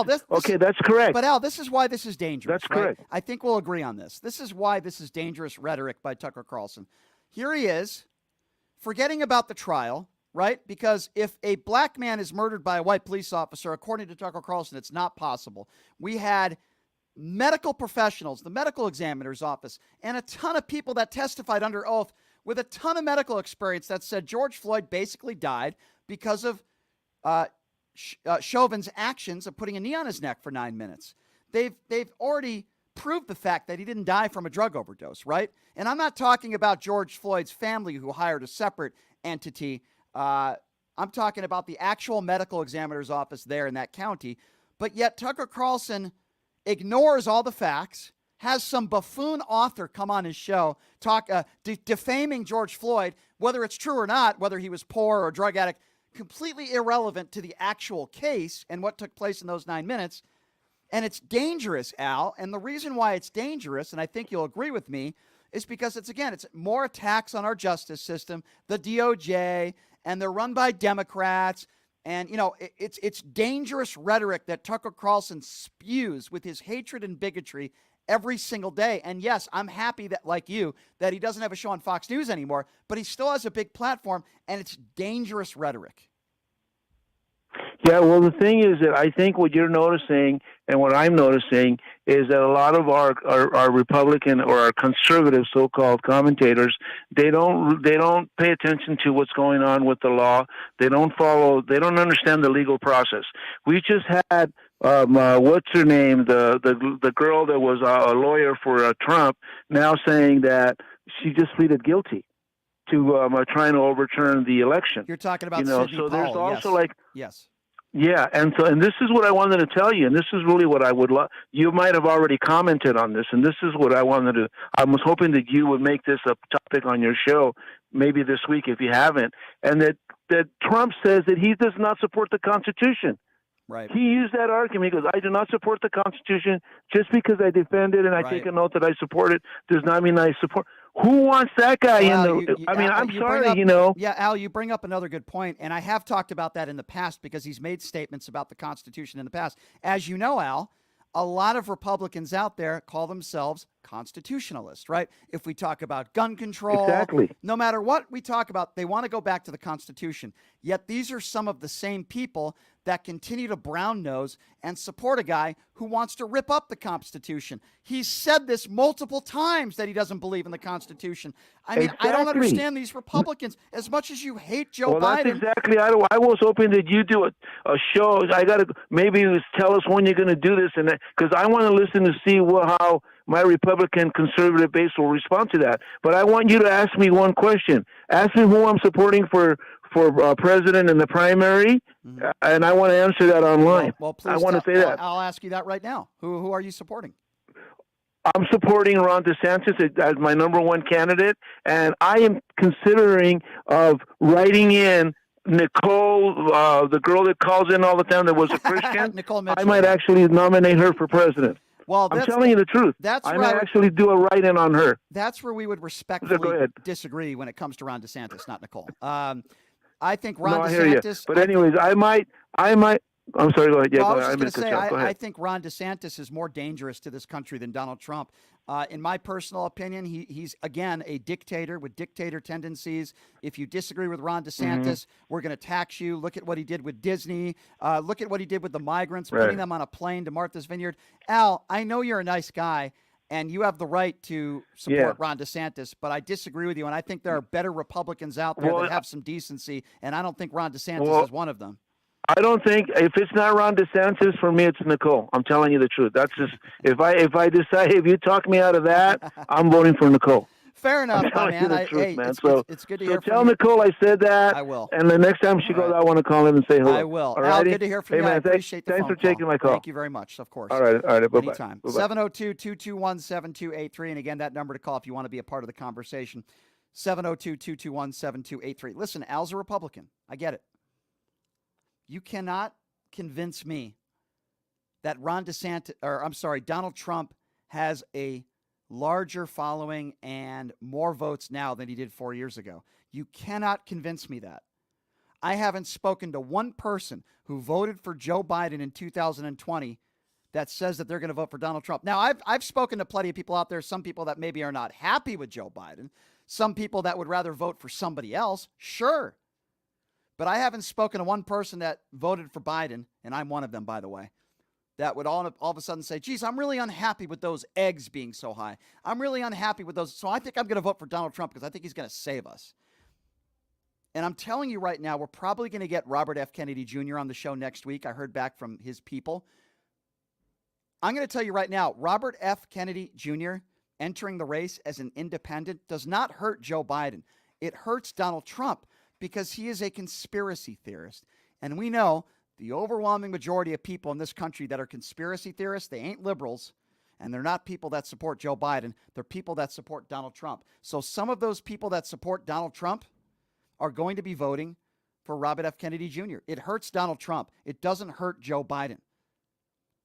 that's correct. But Al, this is why this is dangerous. That's correct. I think we'll agree on this. This is why this is dangerous rhetoric by Tucker Carlson. Here he is, forgetting about the trial, right? Because if a black man is murdered by a white police officer, according to Tucker Carlson, it's not possible. We had medical professionals, the medical examiner's office, and a ton of people that testified under oath with a ton of medical experience that said George Floyd basically died because of Chauvin's actions of putting a knee on his neck for 9 minutes. They've already proved the fact that he didn't die from a drug overdose, right? And I'm not talking about George Floyd's family who hired a separate entity. I'm talking about the actual medical examiner's office there in that county. But yet Tucker Carlson ignores all the facts, has some buffoon author come on his show, defaming George Floyd, whether it's true or not, whether he was poor or a drug addict, completely irrelevant to the actual case and what took place in those 9 minutes. And it's dangerous, Al. And the reason why it's dangerous, and I think you'll agree with me, is because it's more attacks on our justice system, the DOJ, and they're run by Democrats. And, it's dangerous rhetoric that Tucker Carlson spews with his hatred and bigotry every single day. And yes, I'm happy that, like you, that he doesn't have a show on Fox News anymore, but he still has a big platform, and it's dangerous rhetoric. Yeah, well, the thing is that I think what you're noticing and what I'm noticing is that a lot of our Republican or our conservative so-called commentators, they don't pay attention to what's going on with the law. They don't understand the legal process. We just had what's her name, the girl that was a lawyer for Trump, now saying that she just pleaded guilty to trying to overturn the election. You're talking about Sidney so Powell, there's also yes. Yeah, and this is what I wanted to tell you, and this is really what I would love. You might have already commented on this, and this is what I wanted to. I was hoping that you would make this a topic on your show, maybe this week if you haven't, and that Trump says that he does not support the Constitution. Right. He used that argument. He goes, I do not support the Constitution. Just because I defend it and I take a note that I support it does not mean I support. Who wants that guy in the... I'm sorry, Yeah, Al, you bring up another good point, and I have talked about that in the past because he's made statements about the Constitution in the past. As you know, Al, a lot of Republicans out there call themselves constitutionalists, right? If we talk about gun control, no matter what we talk about, they want to go back to the Constitution. Yet these are some of the same people that continue to brown nose and support a guy who wants to rip up the Constitution. He's said this multiple times that he doesn't believe in the Constitution. I mean, I don't understand these Republicans. As much as you hate Joe Biden. That's exactly. I was hoping that you do a show. I got to maybe tell us when you're going to do this, and because I want to listen to see how my Republican conservative base will respond to that. But I want you to ask me one question. Ask me who I'm supporting for president in the primary, and I want to answer that online. Well, please. I want to say that. I'll ask you that right now. Who are you supporting? I'm supporting Ron DeSantis as my number one candidate, and I am considering of writing in Nicole, the girl that calls in all the time that was a Christian. Nicole Mitchell. I might actually nominate her for president. Well, I'm telling you the truth. I might actually do a write-in on her. That's where we would respectfully disagree when it comes to Ron DeSantis, not Nicole. I think Ron DeSantis. I hear you. But anyways, I might. I'm sorry. Go ahead. Yeah, I was just going to say, I think Ron DeSantis is more dangerous to this country than Donald Trump. In my personal opinion, he's, again, a dictator with dictator tendencies. If you disagree with Ron DeSantis, we're going to tax you. Look at what he did with Disney. Look at what he did with the migrants, putting them on a plane to Martha's Vineyard. Al, I know you're a nice guy, and you have the right to support Ron DeSantis, but I disagree with you, and I think there are better Republicans out there that have some decency, and I don't think Ron DeSantis is one of them. I don't think if it's not Ron DeSantis, for me it's Nicole. I'm telling you the truth. That's just if I decide if you talk me out of that, I'm voting for Nicole. Fair enough, I'm telling my you man. the truth, Hey, man. it's good to hear tell from you. Nicole I said that. I will. And the next time she goes, I want to call in and say hello. I will. All Al, righty? good to hear from Hey, you. Man, I appreciate the phone thanks for call. taking my call. Thank you very much, of course. All right. Bye-bye. Anytime. Bye-bye. 702-221-7283. And again, that number to call if you want to be a part of the conversation. 702-221-7283. Listen, Al's a Republican. I get it. You cannot convince me that Donald Trump has a larger following and more votes now than he did 4 years ago. You cannot convince me that. I haven't spoken to one person who voted for Joe Biden in 2020 that says that they're going to vote for Donald Trump. Now, I've spoken to plenty of people out there, some people that maybe are not happy with Joe Biden, some people that would rather vote for somebody else, sure. But I haven't spoken to one person that voted for Biden, and I'm one of them, by the way, that would all of a sudden say, geez, I'm really unhappy with those eggs being so high. I'm really unhappy with those. So I think I'm going to vote for Donald Trump because I think he's going to save us. And I'm telling you right now, we're probably going to get Robert F. Kennedy Jr. on the show next week. I heard back from his people. I'm going to tell you right now, Robert F. Kennedy Jr. entering the race as an independent does not hurt Joe Biden. It hurts Donald Trump because he is a conspiracy theorist. And we know the overwhelming majority of people in this country that are conspiracy theorists, they ain't liberals, and they're not people that support Joe Biden. They're people that support Donald Trump. So some of those people that support Donald Trump are going to be voting for Robert F. Kennedy Jr. It hurts Donald Trump. It doesn't hurt Joe Biden.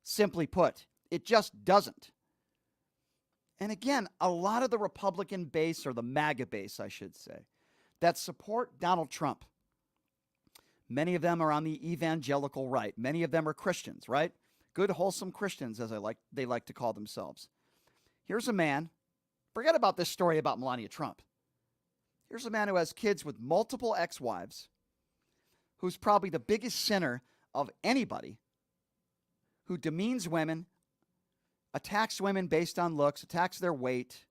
Simply put, it just doesn't. And again, a lot of the Republican base, or the MAGA base, I should say, that support Donald Trump, many of them are on the evangelical right. Many of them are Christians, right? Good, wholesome Christians, as they like to call themselves. Here's a man, forget about this story about Melania Trump. Here's a man who has kids with multiple ex-wives, who's probably the biggest sinner of anybody, who demeans women, attacks women based on looks, attacks their weight,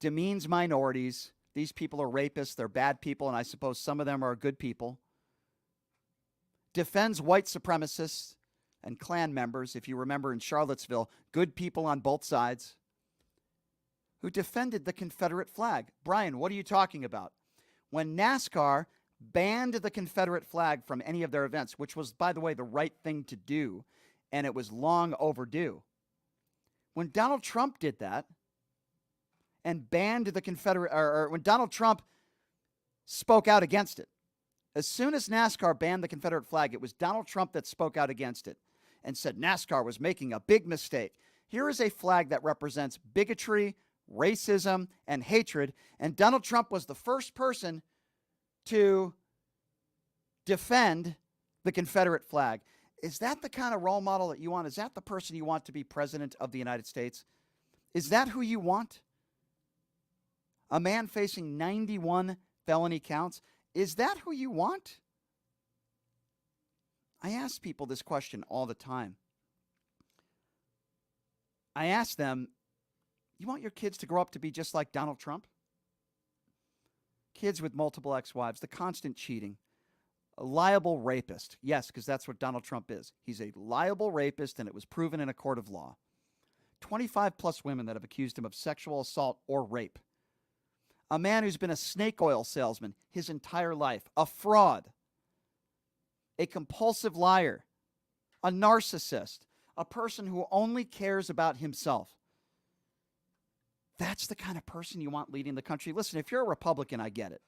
demeans minorities. These people are rapists, they're bad people, and I suppose some of them are good people. Defends white supremacists and Klan members, if you remember in Charlottesville, good people on both sides, who defended the Confederate flag. Brian, what are you talking about? When NASCAR banned the Confederate flag from any of their events, which was, by the way, the right thing to do, and it was long overdue. When Donald Trump did that and banned the Confederate, or when Donald Trump spoke out against it, as soon as NASCAR banned the Confederate flag, it was Donald Trump that spoke out against it and said NASCAR was making a big mistake. Here is a flag that represents bigotry, racism, and hatred, and Donald Trump was the first person to defend the Confederate flag. Is that the kind of role model that you want? Is that the person you want to be president of the United States? Is that who you want? A man facing 91 felony counts? Is that who you want? I ask people this question all the time. I ask them, you want your kids to grow up to be just like Donald Trump? Kids with multiple ex-wives, the constant cheating, a liable rapist. Yes, because that's what Donald Trump is. He's a liable rapist, and it was proven in a court of law. 25 plus women that have accused him of sexual assault or rape. A man who's been a snake oil salesman his entire life, a fraud, a compulsive liar, a narcissist, a person who only cares about himself. That's the kind of person you want leading the country. Listen, if you're a Republican, I get it.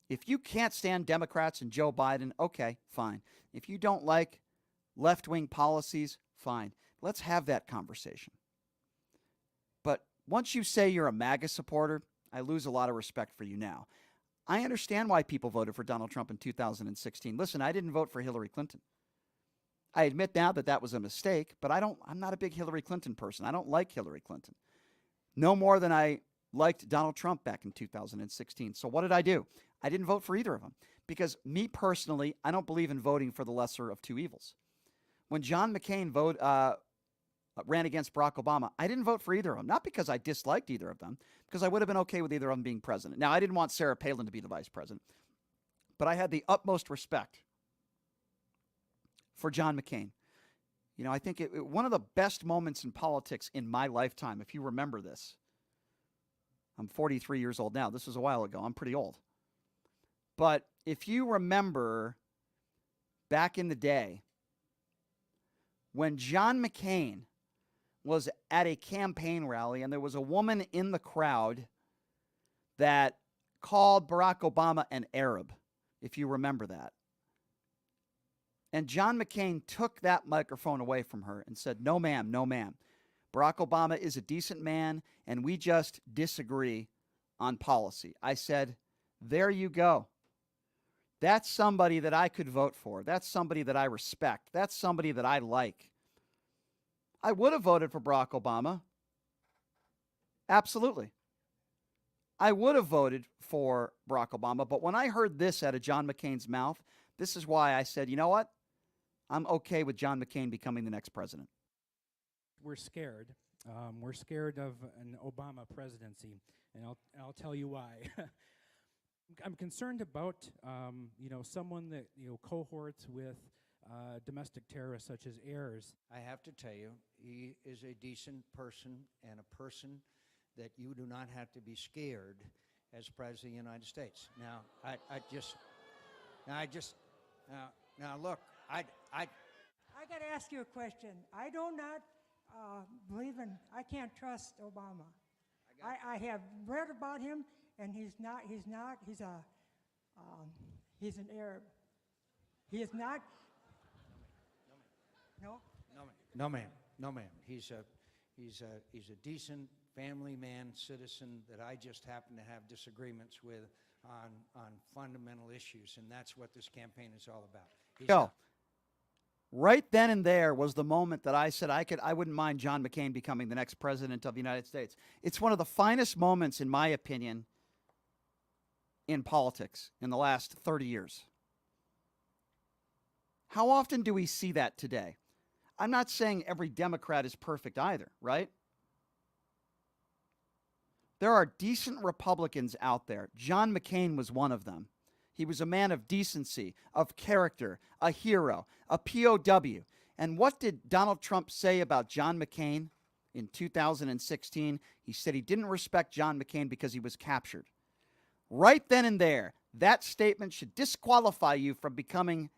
If you can't stand Democrats and Joe Biden, okay, fine. If you don't like left-wing policies, fine. Let's have that conversation. But once you say you're a MAGA supporter, I lose a lot of respect for you now. I understand why people voted for Donald Trump in 2016. Listen, I didn't vote for Hillary Clinton. I admit now that that was a mistake, but I'm not a big Hillary Clinton person. I don't like Hillary Clinton. No more than I liked Donald Trump back in 2016. So what did I do? I didn't vote for either of them because me personally, I don't believe in voting for the lesser of two evils. When John McCain ran against Barack Obama, I didn't vote for either of them, not because I disliked either of them, because I would have been okay with either of them being president. Now, I didn't want Sarah Palin to be the vice president, but I had the utmost respect for John McCain. You know, I think one of the best moments in politics in my lifetime, if you remember this. I'm 43 years old now. This was a while ago. I'm pretty old. But if you remember back in the day when John McCain was at a campaign rally and there was a woman in the crowd that called Barack Obama an Arab, if you remember that. And John McCain took that microphone away from her and said, "No, ma'am, no, ma'am. Barack Obama is a decent man, and we just disagree on policy." I said, there you go. That's somebody that I could vote for. That's somebody that I respect. That's somebody that I like. I would have voted for Barack Obama. Absolutely. I would have voted for Barack Obama, but when I heard this out of John McCain's mouth, this is why I said, you know what? I'm okay with John McCain becoming the next president. We're scared. We're scared of an Obama presidency, and I'll tell you why. I'm concerned about someone that cohorts with domestic terrorists such as Ayers. I have to tell you, he is a decent person and a person that you do not have to be scared as President of the United States. Now, look, I got to ask you a question. I do not believe in. I can't trust Obama. I have read about him, and he's an Arab. He is not. No, ma'am. He's a decent family man, citizen that I just happen to have disagreements with on fundamental issues, and that's what this campaign is all about. Right then and there was the moment that I said I wouldn't mind John McCain becoming the next president of the United States. It's one of the finest moments, in my opinion, in politics in the last 30 years. How often do we see that today? I'm not saying every Democrat is perfect either, right? There are decent Republicans out there. John McCain was one of them. He was a man of decency, of character, a hero, a POW. And what did Donald Trump say about John McCain in 2016? He said he didn't respect John McCain because he was captured. Right then and there, that statement should disqualify you from becoming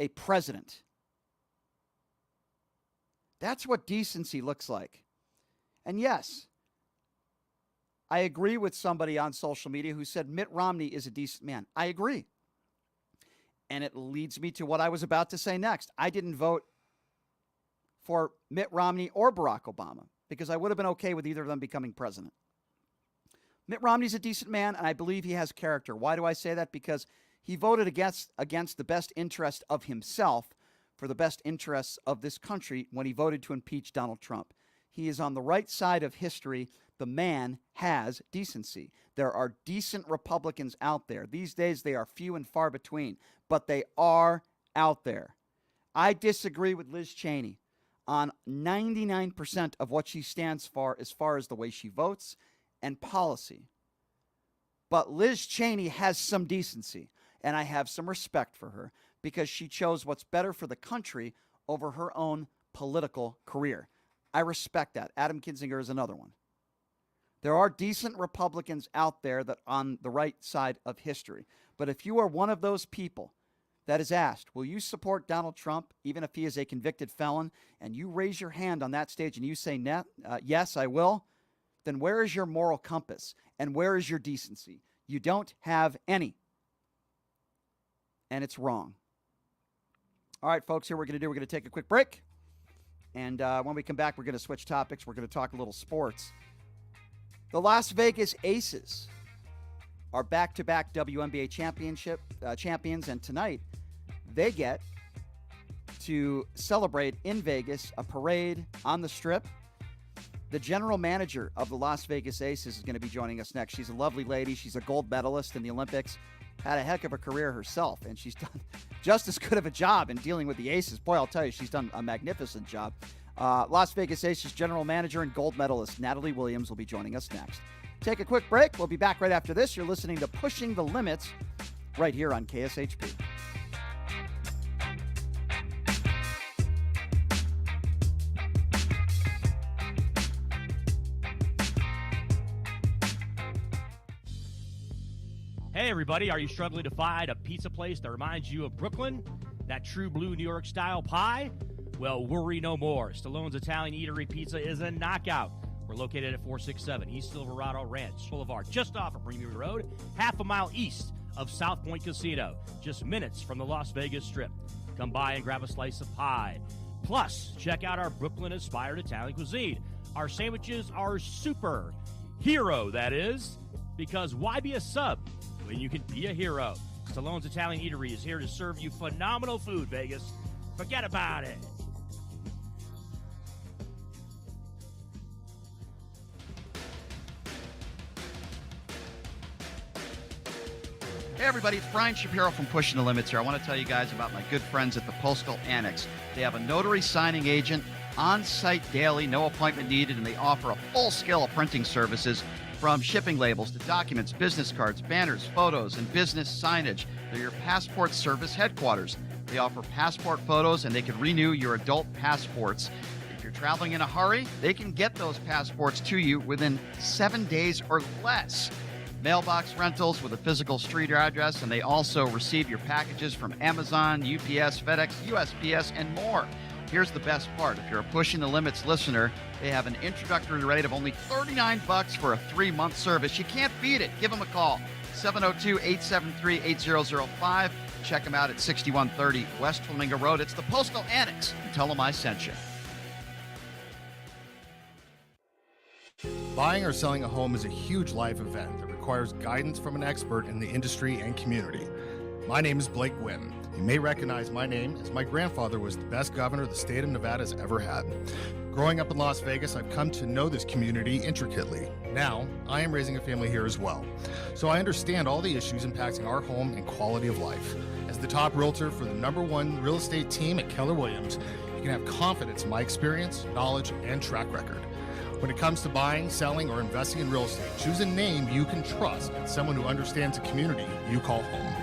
a president. That's what decency looks like. And yes, I agree with somebody on social media who said Mitt Romney is a decent man. I agree. And it leads me to what I was about to say next. I didn't vote for Mitt Romney or Barack Obama because I would have been okay with either of them becoming president. Mitt Romney's a decent man, and I believe he has character. Why do I say that? Because he voted against the best interest of himself for the best interests of this country when he voted to impeach Donald Trump. He is on the right side of history. The man has decency. There are decent Republicans out there. These days, they are few and far between, but they are out there. I disagree with Liz Cheney on 99% of what she stands for as far as the way she votes and policy. But Liz Cheney has some decency, and I have some respect for her because she chose what's better for the country over her own political career. I respect that. Adam Kinzinger is another one. There are decent Republicans out there that are on the right side of history. But if you are one of those people that is asked, will you support Donald Trump even if he is a convicted felon, and you raise your hand on that stage and you say, yes, I will, then where is your moral compass and where is your decency? You don't have any. And it's wrong. All right, folks, here we're going to take a quick break. And when we come back, we're going to switch topics. We're going to talk a little sports. The Las Vegas Aces are back-to-back WNBA champions, and tonight they get to celebrate in Vegas a parade on the Strip. The general manager of the Las Vegas Aces is going to be joining us next. She's a lovely lady. She's a gold medalist in the Olympics. Had a heck of a career herself, and she's done just as good of a job in dealing with the Aces. Boy, I'll tell you, she's done a magnificent job. Las Vegas Aces general manager and gold medalist Natalie Williams will be joining us next. Take a quick break. We'll be back right after this. You're listening to Pushing the Limits right here on KSHP. Hey, everybody, are you struggling to find a pizza place that reminds you of Brooklyn? That true blue New York style pie? Well, worry no more. Stallone's Italian Eatery Pizza is a knockout. We're located at 467 East Silverado Ranch Boulevard, just off of Premier Road, half a mile east of South Point Casino, just minutes from the Las Vegas Strip. Come by and grab a slice of pie. Plus, check out our Brooklyn-inspired Italian cuisine. Our sandwiches are super. Hero, that is. Because why be a sub when you can be a hero? Stallone's Italian Eatery is here to serve you phenomenal food, Vegas. Forget about it. Hey everybody, it's Brian Shapiro from Pushing the Limits here. I want to tell you guys about my good friends at the Postal Annex. They have a notary signing agent on-site daily, no appointment needed, and they offer a full scale of printing services from shipping labels to documents, business cards, banners, photos, and business signage. They're your passport service headquarters. They offer passport photos, and they can renew your adult passports. If you're traveling in a hurry, they can get those passports to you within 7 days or less. Mailbox rentals with a physical street address, and they also receive your packages from Amazon, UPS, FedEx, USPS, and more. Here's the best part. If you're a Pushing the Limits listener, they have an introductory rate of only $39 for a 3-month service. You can't beat it. Give them a call, 702-873-8005. Check them out at 6130 West Flamingo Road. It's the Postal Annex. Tell them I sent you. Buying or selling a home is a huge life event that requires guidance from an expert in the industry and community. My name is Blake Wynn. You may recognize my name as my grandfather was the best governor the state of Nevada has ever had. Growing up in Las Vegas, I've come to know this community intricately. Now, I am raising a family here as well, so I understand all the issues impacting our home and quality of life. As the top realtor for the #1 real estate team at Keller Williams, you can have confidence in my experience, knowledge, and track record. When it comes to buying, selling, or investing in real estate, choose a name you can trust and someone who understands the community you call home.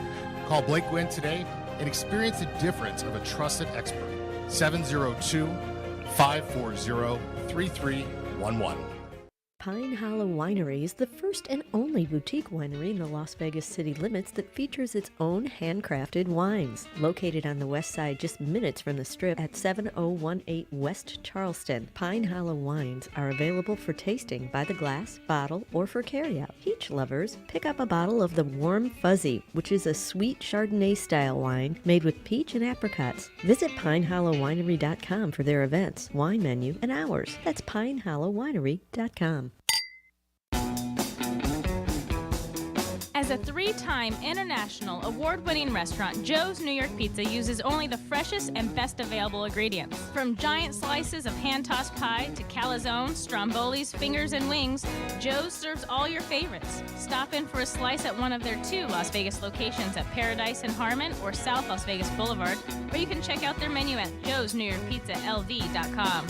Call Blake Wynn today and experience the difference of a trusted expert. 702-540-3311. Pine Hollow Winery is the first and only boutique winery in the Las Vegas city limits that features its own handcrafted wines. Located on the west side just minutes from the Strip at 7018 West Charleston, Pine Hollow wines are available for tasting by the glass, bottle, or for carryout. Peach lovers, pick up a bottle of the Warm Fuzzy, which is a sweet Chardonnay-style wine made with peach and apricots. Visit PineHollowWinery.com for their events, wine menu, and hours. That's PineHollowWinery.com. As a 3-time international award-winning restaurant, Joe's New York Pizza uses only the freshest and best available ingredients. From giant slices of hand-tossed pie to calzone, strombolis, fingers, and wings, Joe's serves all your favorites. Stop in for a slice at one of their 2 Las Vegas locations at Paradise and Harmon or South Las Vegas Boulevard, or you can check out their menu at joesnewyorkpizzalv.com.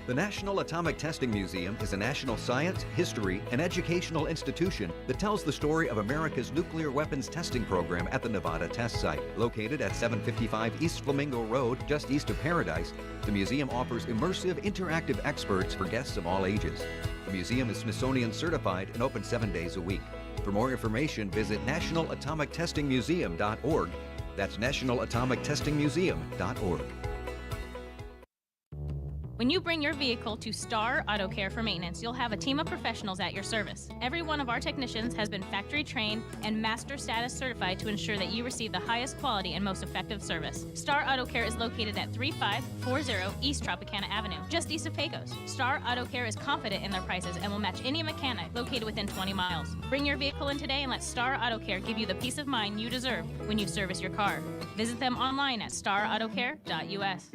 The National Atomic Testing Museum is a national science, history, and educational institution that tells the story of America's nuclear weapons testing program at the Nevada Test Site. Located at 755 East Flamingo Road, just east of Paradise, the museum offers immersive, interactive experts for guests of all ages. The museum is Smithsonian certified and open 7 days a week. For more information, visit nationalatomictestingmuseum.org. That's nationalatomictestingmuseum.org. When you bring your vehicle to Star Auto Care for maintenance, you'll have a team of professionals at your service. Every one of our technicians has been factory trained and master status certified to ensure that you receive the highest quality and most effective service. Star Auto Care is located at 3540 East Tropicana Avenue, just east of Pecos. Star Auto Care is confident in their prices and will match any mechanic located within 20 miles. Bring your vehicle in today and let Star Auto Care give you the peace of mind you deserve when you service your car. Visit them online at starautocare.us.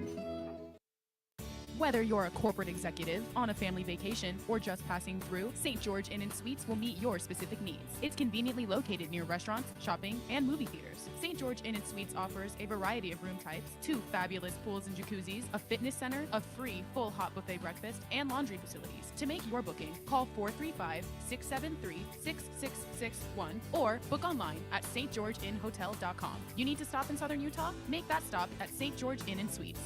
Whether you're a corporate executive, on a family vacation, or just passing through, St. George Inn & Suites will meet your specific needs. It's conveniently located near restaurants, shopping, and movie theaters. St. George Inn & Suites offers a variety of room types, 2 fabulous pools and jacuzzis, a fitness center, a free full hot buffet breakfast, and laundry facilities. To make your booking, call 435-673-6661 or book online at stgeorgeinnhotel.com. You need to stop in Southern Utah? Make that stop at St. George Inn & Suites.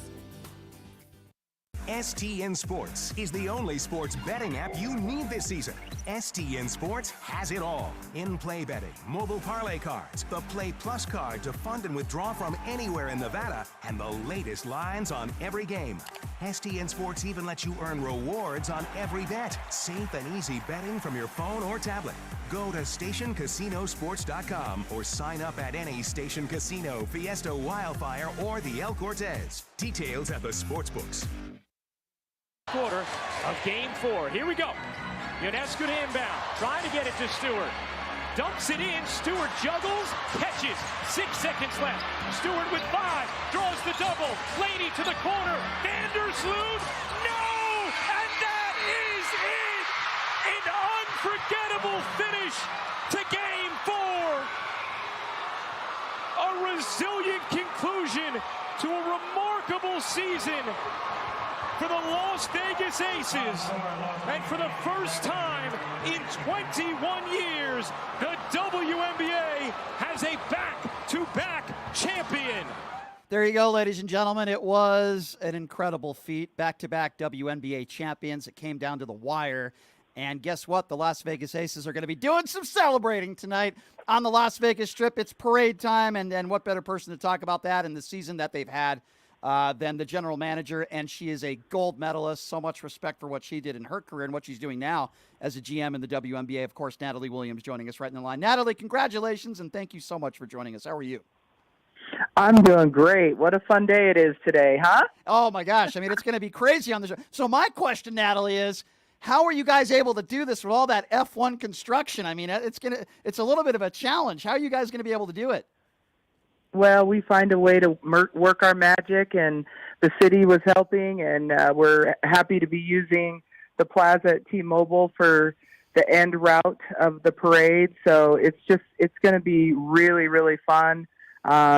STN Sports is the only sports betting app you need this season. STN Sports has it all. In-play betting, mobile parlay cards, the Play Plus card to fund and withdraw from anywhere in Nevada, and the latest lines on every game. STN Sports even lets you earn rewards on every bet. Safe and easy betting from your phone or tablet. Go to stationcasinosports.com or sign up at any Station Casino, Fiesta Wildfire, or the El Cortez. Details at the sportsbooks. Quarter of game 4. Here we go. Ionescu to inbound, trying to get it to Stewart. Dumps it in. Stewart juggles, catches. 6 seconds left. Stewart with 5, draws the double. Laney to the corner. Vandersloot. No! And that is it! An unforgettable finish to game 4. A resilient conclusion to a remarkable season for the Las Vegas Aces, and for the first time in 21 years, the WNBA has a back-to-back champion. There you go, ladies and gentlemen. It was an incredible feat. Back-to-back WNBA champions. It came down to the wire. And guess what? The Las Vegas Aces are going to be doing some celebrating tonight on the Las Vegas Strip. It's parade time, and what better person to talk about that in the season that they've had than the general manager, and she is a gold medalist. So much respect for what she did in her career and what she's doing now as a GM in the WNBA. Of course, Natalie Williams joining us right in the line. Natalie, congratulations, and thank you so much for joining us. How are you? I'm doing great. What a fun day it is today, huh? Oh, my gosh. I mean, it's going to be crazy on the show. So my question, Natalie, is how are you guys able to do this with all that F1 construction? I mean, it's a little bit of a challenge. How are you guys going to be able to do it? Well, we find a way to work our magic, and the city was helping, and we're happy to be using the plaza at T-Mobile for the end route of the parade. So it's going to be really, really fun.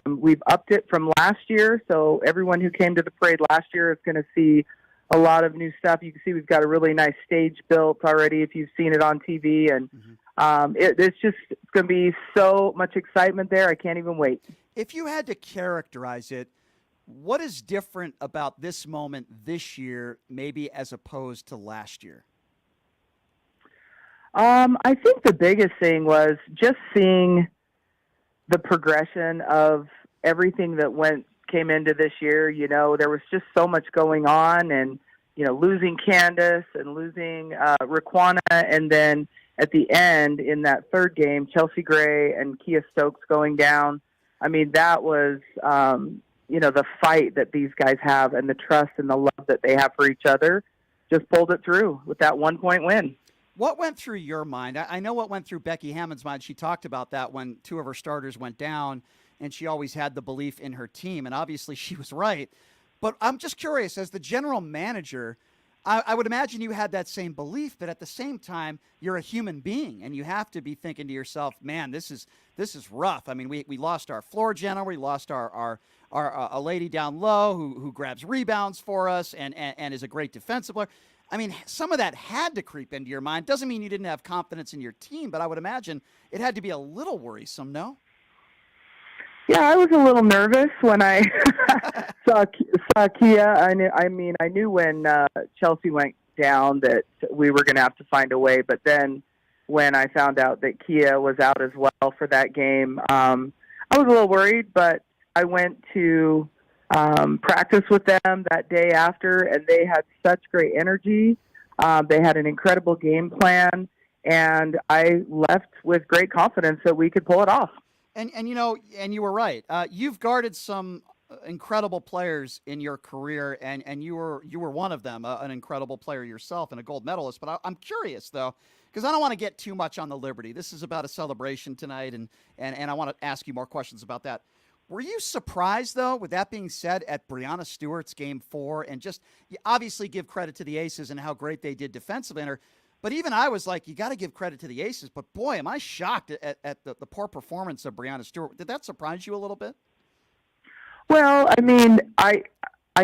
We've upped it from last year, so everyone who came to the parade last year is going to see a lot of new stuff. You can see we've got a really nice stage built already if you've seen it on TV, and it's going to be so much excitement there. I can't even wait. If you had to characterize it, what is different about this moment this year, maybe as opposed to last year? I think the biggest thing was just seeing the progression of everything that came into this year. You know, there was just so much going on, and, you know, losing Candace and losing Raquana, and then at the end in that third game, Chelsea Gray and Kia Stokes going down. I mean, that was, the fight that these guys have and the trust and the love that they have for each other just pulled it through with that 1-point win. What went through your mind? I know what went through Becky Hammond's mind. She talked about that when 2 of her starters went down, and she always had the belief in her team, and obviously she was right. But I'm just curious, as the general manager, I would imagine you had that same belief, but at the same time, you're a human being, and you have to be thinking to yourself, man, this is rough. I mean, we lost our floor general, we lost our a lady down low who grabs rebounds for us and is a great defensive player. I mean, some of that had to creep into your mind. Doesn't mean you didn't have confidence in your team, but I would imagine it had to be a little worrisome, no? Yeah, I was a little nervous when I saw Kia. I knew when Chelsea went down that we were going to have to find a way. But then when I found out that Kia was out as well for that game, I was a little worried. But I went to practice with them that day after, and they had such great energy. They had an incredible game plan, and I left with great confidence that we could pull it off. And you were right. You've guarded some incredible players in your career, and you were one of them, an incredible player yourself and a gold medalist. But I'm curious, though, because I don't want to get too much on the Liberty. This is about a celebration tonight, and I want to ask you more questions about that. Were you surprised, though, with that being said, at Breanna Stewart's Game 4? And just you obviously give credit to the Aces and how great they did defensively in her. But even I was like, you got to give credit to the Aces. But, boy, am I shocked at the poor performance of Breanna Stewart. Did that surprise you a little bit? Well, I mean, I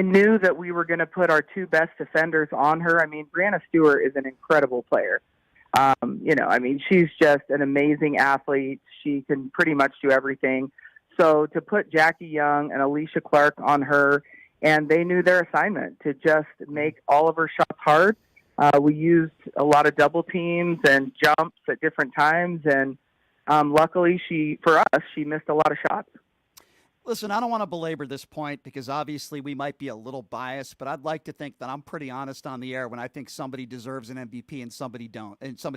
knew that we were going to put our 2 best defenders on her. I mean, Breanna Stewart is an incredible player. She's just an amazing athlete. She can pretty much do everything. So to put Jackie Young and Alicia Clark on her and they knew their assignment to just make all of her shots hard. We used a lot of double teams and jumps at different times, and luckily she missed a lot of shots. Listen, I don't want to belabor this point because obviously we might be a little biased, but I'd like to think that I'm pretty honest on the air when I think somebody deserves an MVP and somebody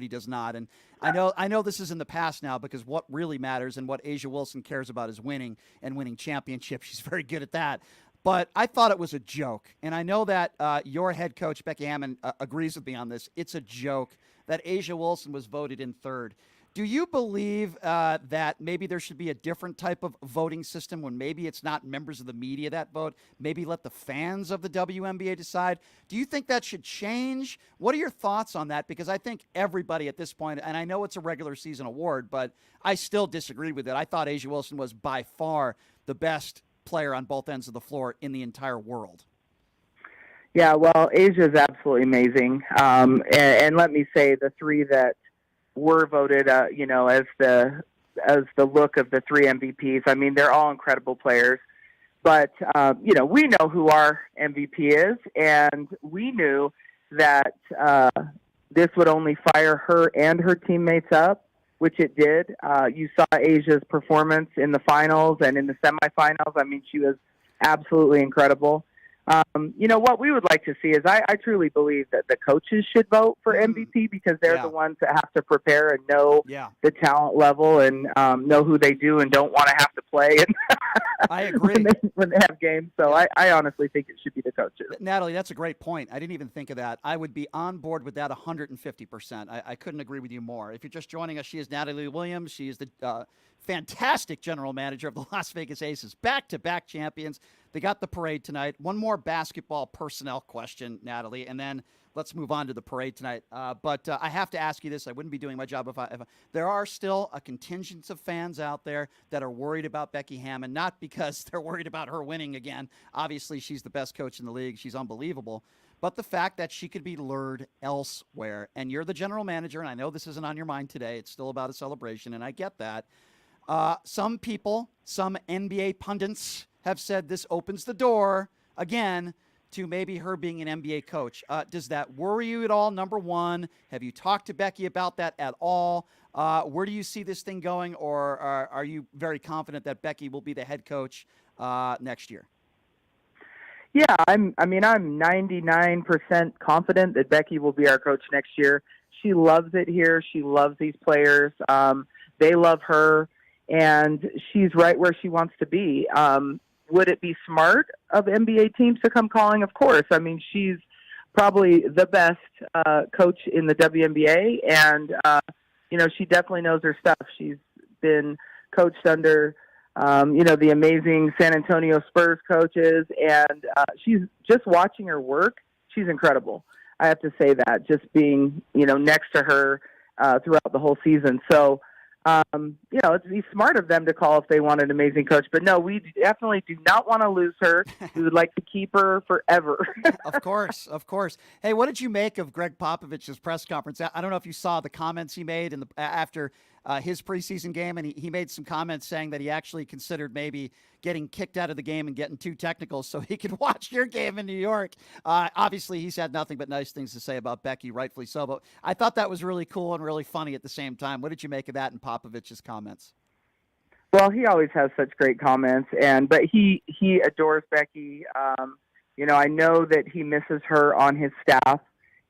does not. And I know this is in the past now because what really matters and what A'ja Wilson cares about is winning and winning championships. She's very good at that. But I thought it was a joke, and I know that your head coach, Becky Hammon, agrees with me on this. It's a joke that A'ja Wilson was voted in third. Do you believe that maybe there should be a different type of voting system when maybe it's not members of the media that vote? Maybe let the fans of the WNBA decide? Do you think that should change? What are your thoughts on that? Because I think everybody at this point, and I know it's a regular season award, but I still disagree with it. I thought A'ja Wilson was by far the best player on both ends of the floor in the entire world. Yeah, well, A'ja is absolutely amazing. And let me say the three that were voted, as the look of the three MVPs. I mean, they're all incredible players. But, we know who our MVP is, and we knew that this would only fire her and her teammates up, which it did. You saw A'ja's performance in the finals and in the semifinals. I mean, she was absolutely incredible. What we would like to see is I truly believe that the coaches should vote for MVP because they're the ones that have to prepare and know the talent level and know who they do and don't want to have to play. And I agree. when they have games. So I honestly think it should be the coaches. Natalie, that's a great point. I didn't even think of that. I would be on board with that 150%. I couldn't agree with you more. If you're just joining us, she is Natalie Williams. She is the fantastic general manager of the Las Vegas Aces, back-to-back champions. They got the parade tonight. One more basketball personnel question, Natalie, and then let's move on to the parade tonight. But I have to ask you this. I wouldn't be doing my job if there are still a contingent of fans out there that are worried about Becky Hammon, not because they're worried about her winning again. Obviously, she's the best coach in the league. She's unbelievable. But the fact that she could be lured elsewhere, and you're the general manager, and I know this isn't on your mind today. It's still about a celebration, and I get that. Some people, some NBA pundits have said this opens the door, again, to maybe her being an NBA coach. Does that worry you at all, number one? Have you talked to Becky about that at all? Where do you see this thing going, or are you very confident that Becky will be the head coach next year? Yeah, I'm 99% confident that Becky will be our coach next year. She loves it here. She loves these players. They love her, and she's right where she wants to be. Would it be smart of NBA teams to come calling? Of course. I mean, she's probably the best coach in the WNBA, and, she definitely knows her stuff. She's been coached under, the amazing San Antonio Spurs coaches, and she's just watching her work. She's incredible. I have to say that, just being, next to her throughout the whole season. So, it'd be smart of them to call if they want an amazing coach. But no, we definitely do not want to lose her. We would like to keep her forever. Of course. Hey, what did you make of Greg Popovich's press conference? I don't know if you saw the comments he made after his preseason game, and he made some comments saying that he actually considered maybe getting kicked out of the game and getting too technical so he could watch your game in New York. Obviously, he's had nothing but nice things to say about Becky, rightfully so. But I thought that was really cool and really funny at the same time. What did you make of that and Popovich's comments? Well, he always has such great comments, but he adores Becky. I know that he misses her on his staff,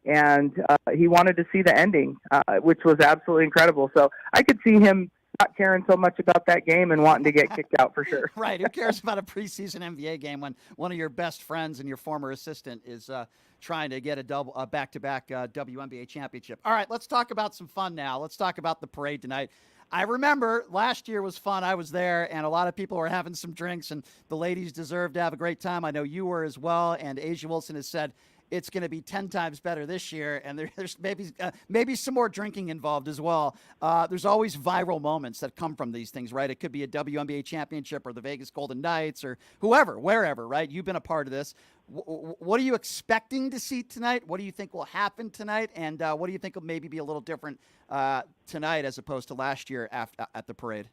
and he wanted to see the ending, which was absolutely incredible. So I could see him not caring so much about that game and wanting to get kicked out for sure. Right. Who cares about a preseason NBA game when one of your best friends and your former assistant is trying to get a back-to-back WNBA championship? All right, let's talk about some fun now. Let's talk about the parade tonight. I remember last year was fun. I was there, and a lot of people were having some drinks, and the ladies deserved to have a great time. I know you were as well, and A'ja Wilson has said it's going to be 10 times better this year, and there's maybe some more drinking involved as well. There's always viral moments that come from these things, right? It could be a WNBA championship or the Vegas Golden Knights or whoever, wherever, right? You've been a part of this. What are you expecting to see tonight? What do you think will happen tonight? And what do you think will maybe be a little different tonight as opposed to last year at the parade?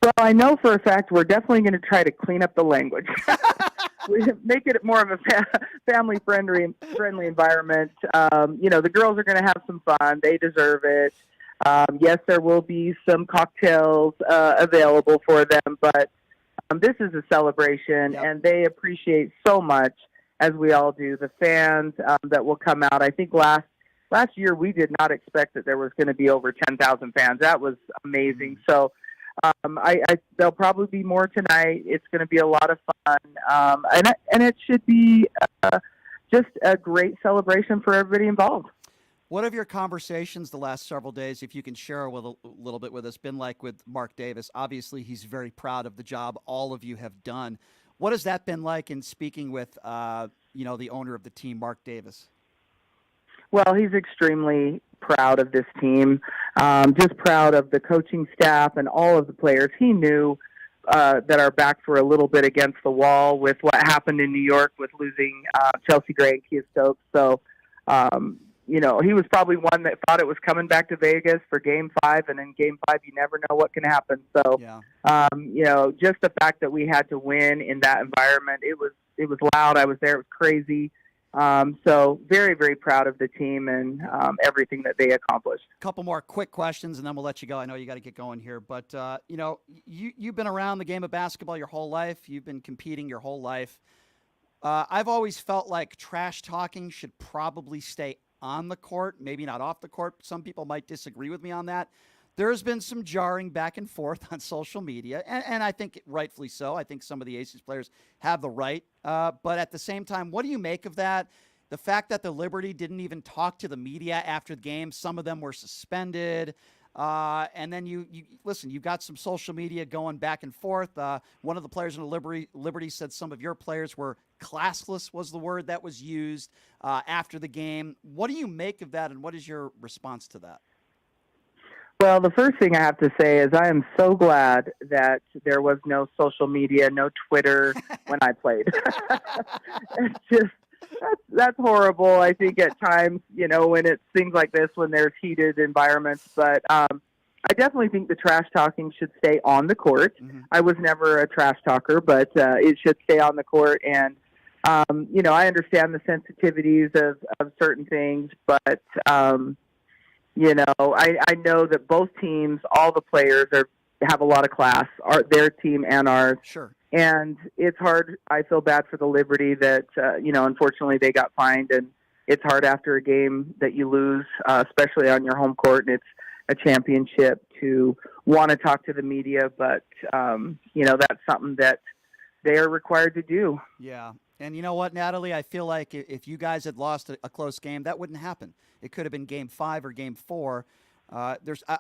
Well, I know for a fact we're definitely going to try to clean up the language. we make it more of a family friendly environment. The girls are going to have some fun. They deserve it. Yes, there will be some cocktails available for them, but this is a celebration, and they appreciate so much, as we all do, the fans that will come out. I think last year we did not expect that there was going to be over 10,000 fans. That was amazing. So there'll probably be more tonight. It's going to be a lot of fun, and it should be just a great celebration for everybody involved. What have your conversations the last several days, if you can share a little bit with us, been like with Mark Davis? Obviously, he's very proud of the job all of you have done. What has that been like in speaking with, the owner of the team, Mark Davis? Well, he's extremely proud of this team, just proud of the coaching staff and all of the players. He knew that our backs were a little bit against the wall with what happened in New York with losing Chelsea Gray and Kia Stokes. So, he was probably one that thought it was coming back to Vegas for Game 5, and in Game 5, you never know what can happen. So, just the fact that we had to win in that environment, it was loud. I was there. It was crazy. So very, very proud of the team and everything that they accomplished. A couple more quick questions, and then we'll let you go. I know you got to get going here. But, you've been around the game of basketball your whole life. You've been competing your whole life. I've always felt like trash talking should probably stay on the court, maybe not off the court. Some people might disagree with me on that. There's been some jarring back and forth on social media, and I think rightfully so. I think some of the Aces players have the right. But at the same time, what do you make of that? The fact that the Liberty didn't even talk to the media after the game. Some of them were suspended. And then you've got some social media going back and forth. One of the players in the Liberty said some of your players were classless, was the word that was used after the game. What do you make of that, and what is your response to that? Well, the first thing I have to say is I am so glad that there was no social media, no Twitter when I played. It's just, that's horrible, I think, at times, when it's things like this, when there's heated environments. But I definitely think the trash talking should stay on the court. Mm-hmm. I was never a trash talker, but it should stay on the court. And, I understand the sensitivities of certain things, but I know that both teams, all the players have a lot of class, their team and ours. Sure. And it's hard. I feel bad for the Liberty that, unfortunately they got fined, and it's hard after a game that you lose, especially on your home court, and it's a championship, to want to talk to the media. But, that's something that they are required to do. Yeah. And you know what, Natalie? I feel like if you guys had lost a close game, that wouldn't happen. It could have been Game 5 or Game 4.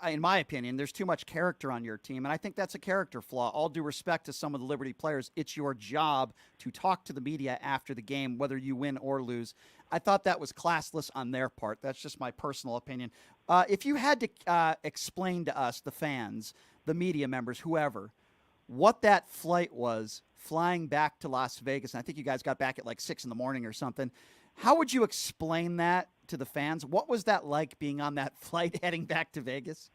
In my opinion, there's too much character on your team, and I think that's a character flaw. All due respect to some of the Liberty players, it's your job to talk to the media after the game, whether you win or lose. I thought that was classless on their part. That's just my personal opinion. If you had to explain to us, the fans, the media members, whoever, what that flight was flying back to Las Vegas, and I think you guys got back at like 6 in the morning or something, how would you explain that to the fans? What was that like, being on that flight heading back to Vegas?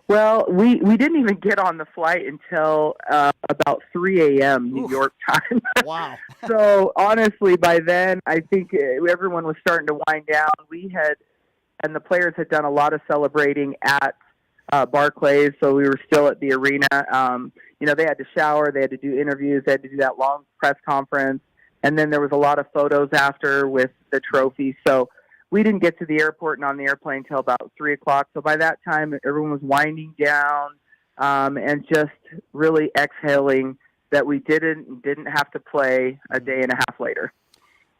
Well, we didn't even get on the flight until about 3 a.m. New York time. Wow. So honestly, by then, I think everyone was starting to wind down. And the players had done a lot of celebrating at Barclays, so we were still at the arena. They had to shower, they had to do interviews, they had to do that long press conference, and then there was a lot of photos after with the trophy. So we didn't get to the airport and on the airplane until about 3 o'clock. So by that time, everyone was winding down and just really exhaling that we didn't have to play a day and a half later.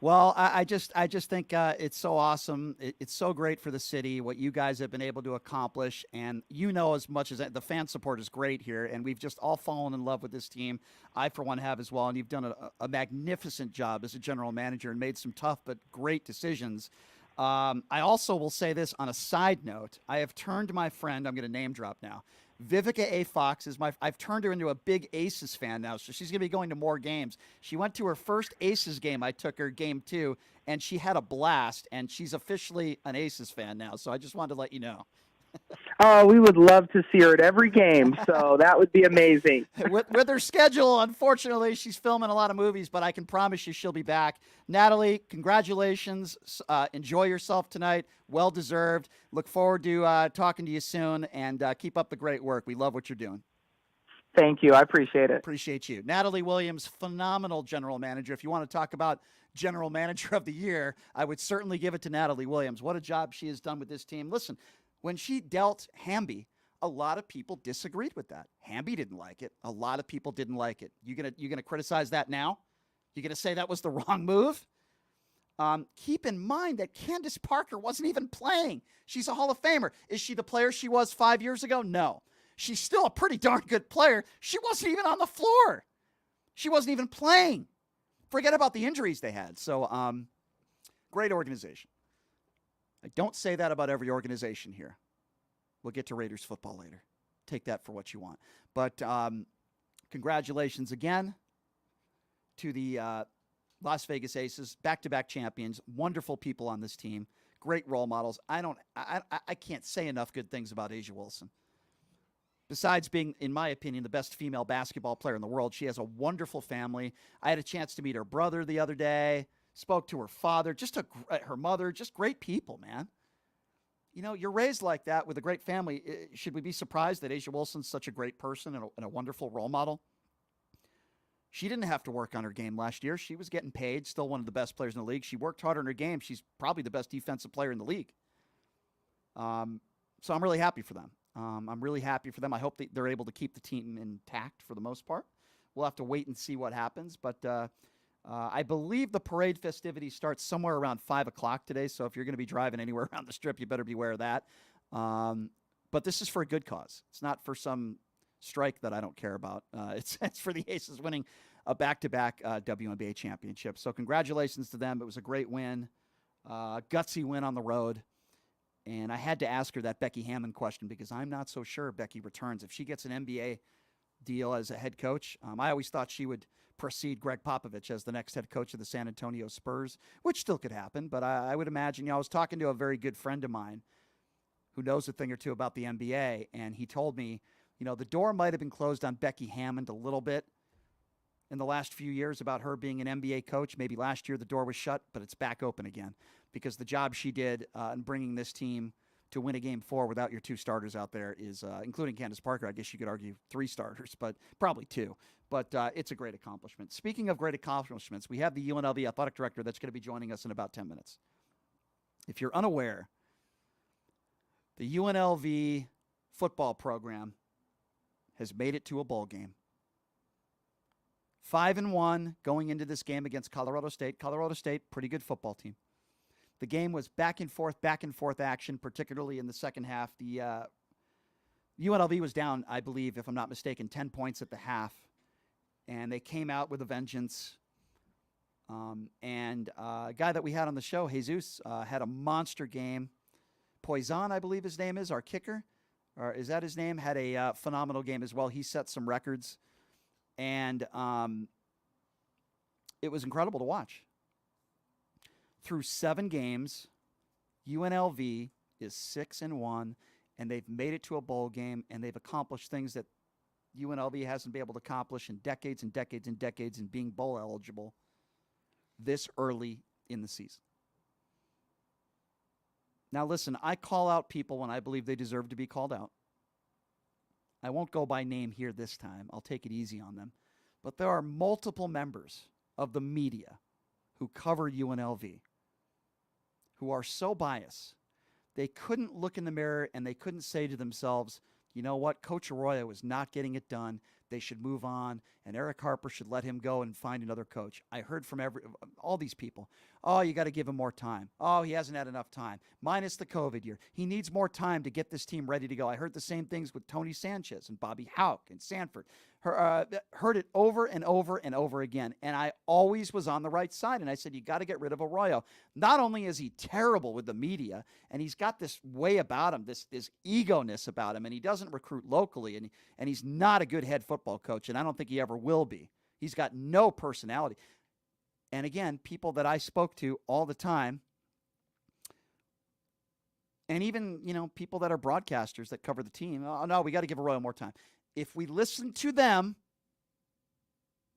Well, I just think it's so awesome. It's so great for the city, what you guys have been able to accomplish. And as much as the fan support is great here, and we've just all fallen in love with this team. I, for one, have as well. And you've done a magnificent job as a general manager and made some tough but great decisions. I also will say this on a side note. I have turned my friend, I'm going to name drop now, Vivica A. Fox I've turned her into a big Aces fan now, so she's going to be going to more games. She went to her first Aces game. I took her Game 2, and she had a blast, and she's officially an Aces fan now, so I just wanted to let you know. Oh, we would love to see her at every game, so that would be amazing. with her schedule, unfortunately, she's filming a lot of movies, but I can promise you she'll be back. Natalie, congratulations. Enjoy yourself tonight. Well deserved. Look forward to talking to you soon, and keep up the great work. We love what you're doing. Thank you. I appreciate it. Appreciate you. Natalie Williams, phenomenal general manager. If you want to talk about general manager of the year, I would certainly give it to Natalie Williams. What a job she has done with this team. Listen, when she dealt Hamby, a lot of people disagreed with that. Hamby didn't like it. A lot of people didn't like it. You gonna criticize that now? You gonna say that was the wrong move? Keep in mind that Candace Parker wasn't even playing. She's a Hall of Famer. Is she the player she was 5 years ago? No. She's still a pretty darn good player. She wasn't even on the floor. She wasn't even playing. Forget about the injuries they had. So, great organization. I don't say that about every organization here. We'll get to Raiders football later. Take that for what you want. But congratulations again to the Las Vegas Aces, back-to-back champions, wonderful people on this team, great role models. I can't say enough good things about A'ja Wilson. Besides being, in my opinion, the best female basketball player in the world, she has a wonderful family. I had a chance to meet her brother the other day, spoke to her father, her mother, just great people, man. You know, you're raised like that with a great family. Should we be surprised that A'ja Wilson's such a great person and a wonderful role model? She didn't have to work on her game last year. She was getting paid, still one of the best players in the league. She worked hard on her game. She's probably the best defensive player in the league. So I'm really happy for them. I'm really happy for them. I hope they're able to keep the team intact for the most part. We'll have to wait and see what happens. But I believe the parade festivities start somewhere around 5 o'clock today. So if you're going to be driving anywhere around the Strip, you better be aware of that. But this is for a good cause. It's not for some strike that I don't care about. It's for the Aces winning a back-to-back WNBA championship. So congratulations to them. It was a great win, gutsy win on the road. And I had to ask her that Becky Hammon question because I'm not so sure Becky returns. If she gets an NBA deal as a head coach, I always thought she would precede Greg Popovich as the next head coach of the San Antonio Spurs, which still could happen. But I would imagine, I was talking to a very good friend of mine who knows a thing or two about the NBA, and he told me, the door might have been closed on Becky Hammond a little bit in the last few years about her being an NBA coach. Maybe last year the door was shut, but it's back open again because the job she did in bringing this team to win a Game 4 without your two starters out there is, including Candace Parker, I guess you could argue 3 starters, but probably 2. But it's a great accomplishment. Speaking of great accomplishments, we have the UNLV athletic director that's going to be joining us in about 10 minutes. If you're unaware, the UNLV football program has made it to a bowl game. 5-1 going into this game against Colorado State. Colorado State, pretty good football team. The game was back and forth action, particularly in the second half. The UNLV was down, I believe, if I'm not mistaken, 10 points at the half. And they came out with a vengeance. And a guy that we had on the show, Jesus, had a monster game. Poison, I believe his name is, our kicker. Or is that his name? Had a phenomenal game as well. He set some records. And it was incredible to watch. Through 7 games, UNLV is 6-1, and they've made it to a bowl game, and they've accomplished things that UNLV hasn't been able to accomplish in decades and decades and decades in being bowl eligible this early in the season. Now, listen, I call out people when I believe they deserve to be called out. I won't go by name here this time. I'll take it easy on them. But there are multiple members of the media who cover UNLV who are so biased, they couldn't look in the mirror and they couldn't say to themselves, you know what, Coach Arroyo is not getting it done. They should move on, and Erick Harper should let him go and find another coach. I heard from all these people, oh, you got to give him more time. Oh, he hasn't had enough time. Minus the COVID year. He needs more time to get this team ready to go. I heard the same things with Tony Sanchez and Bobby Houck and Sanford. Heard it over and over and over again, and I always was on the right side, and I said, you got to get rid of Arroyo. Not only is he terrible with the media, and he's got this way about him, this ego-ness about him, and he doesn't recruit locally, and he's not a good head football coach, and I don't think he ever will be. He's got no personality. And again, people that I spoke to all the time And even, people that are broadcasters that cover the team. Oh, no, we got to give Arroyo more time. If we listen to them,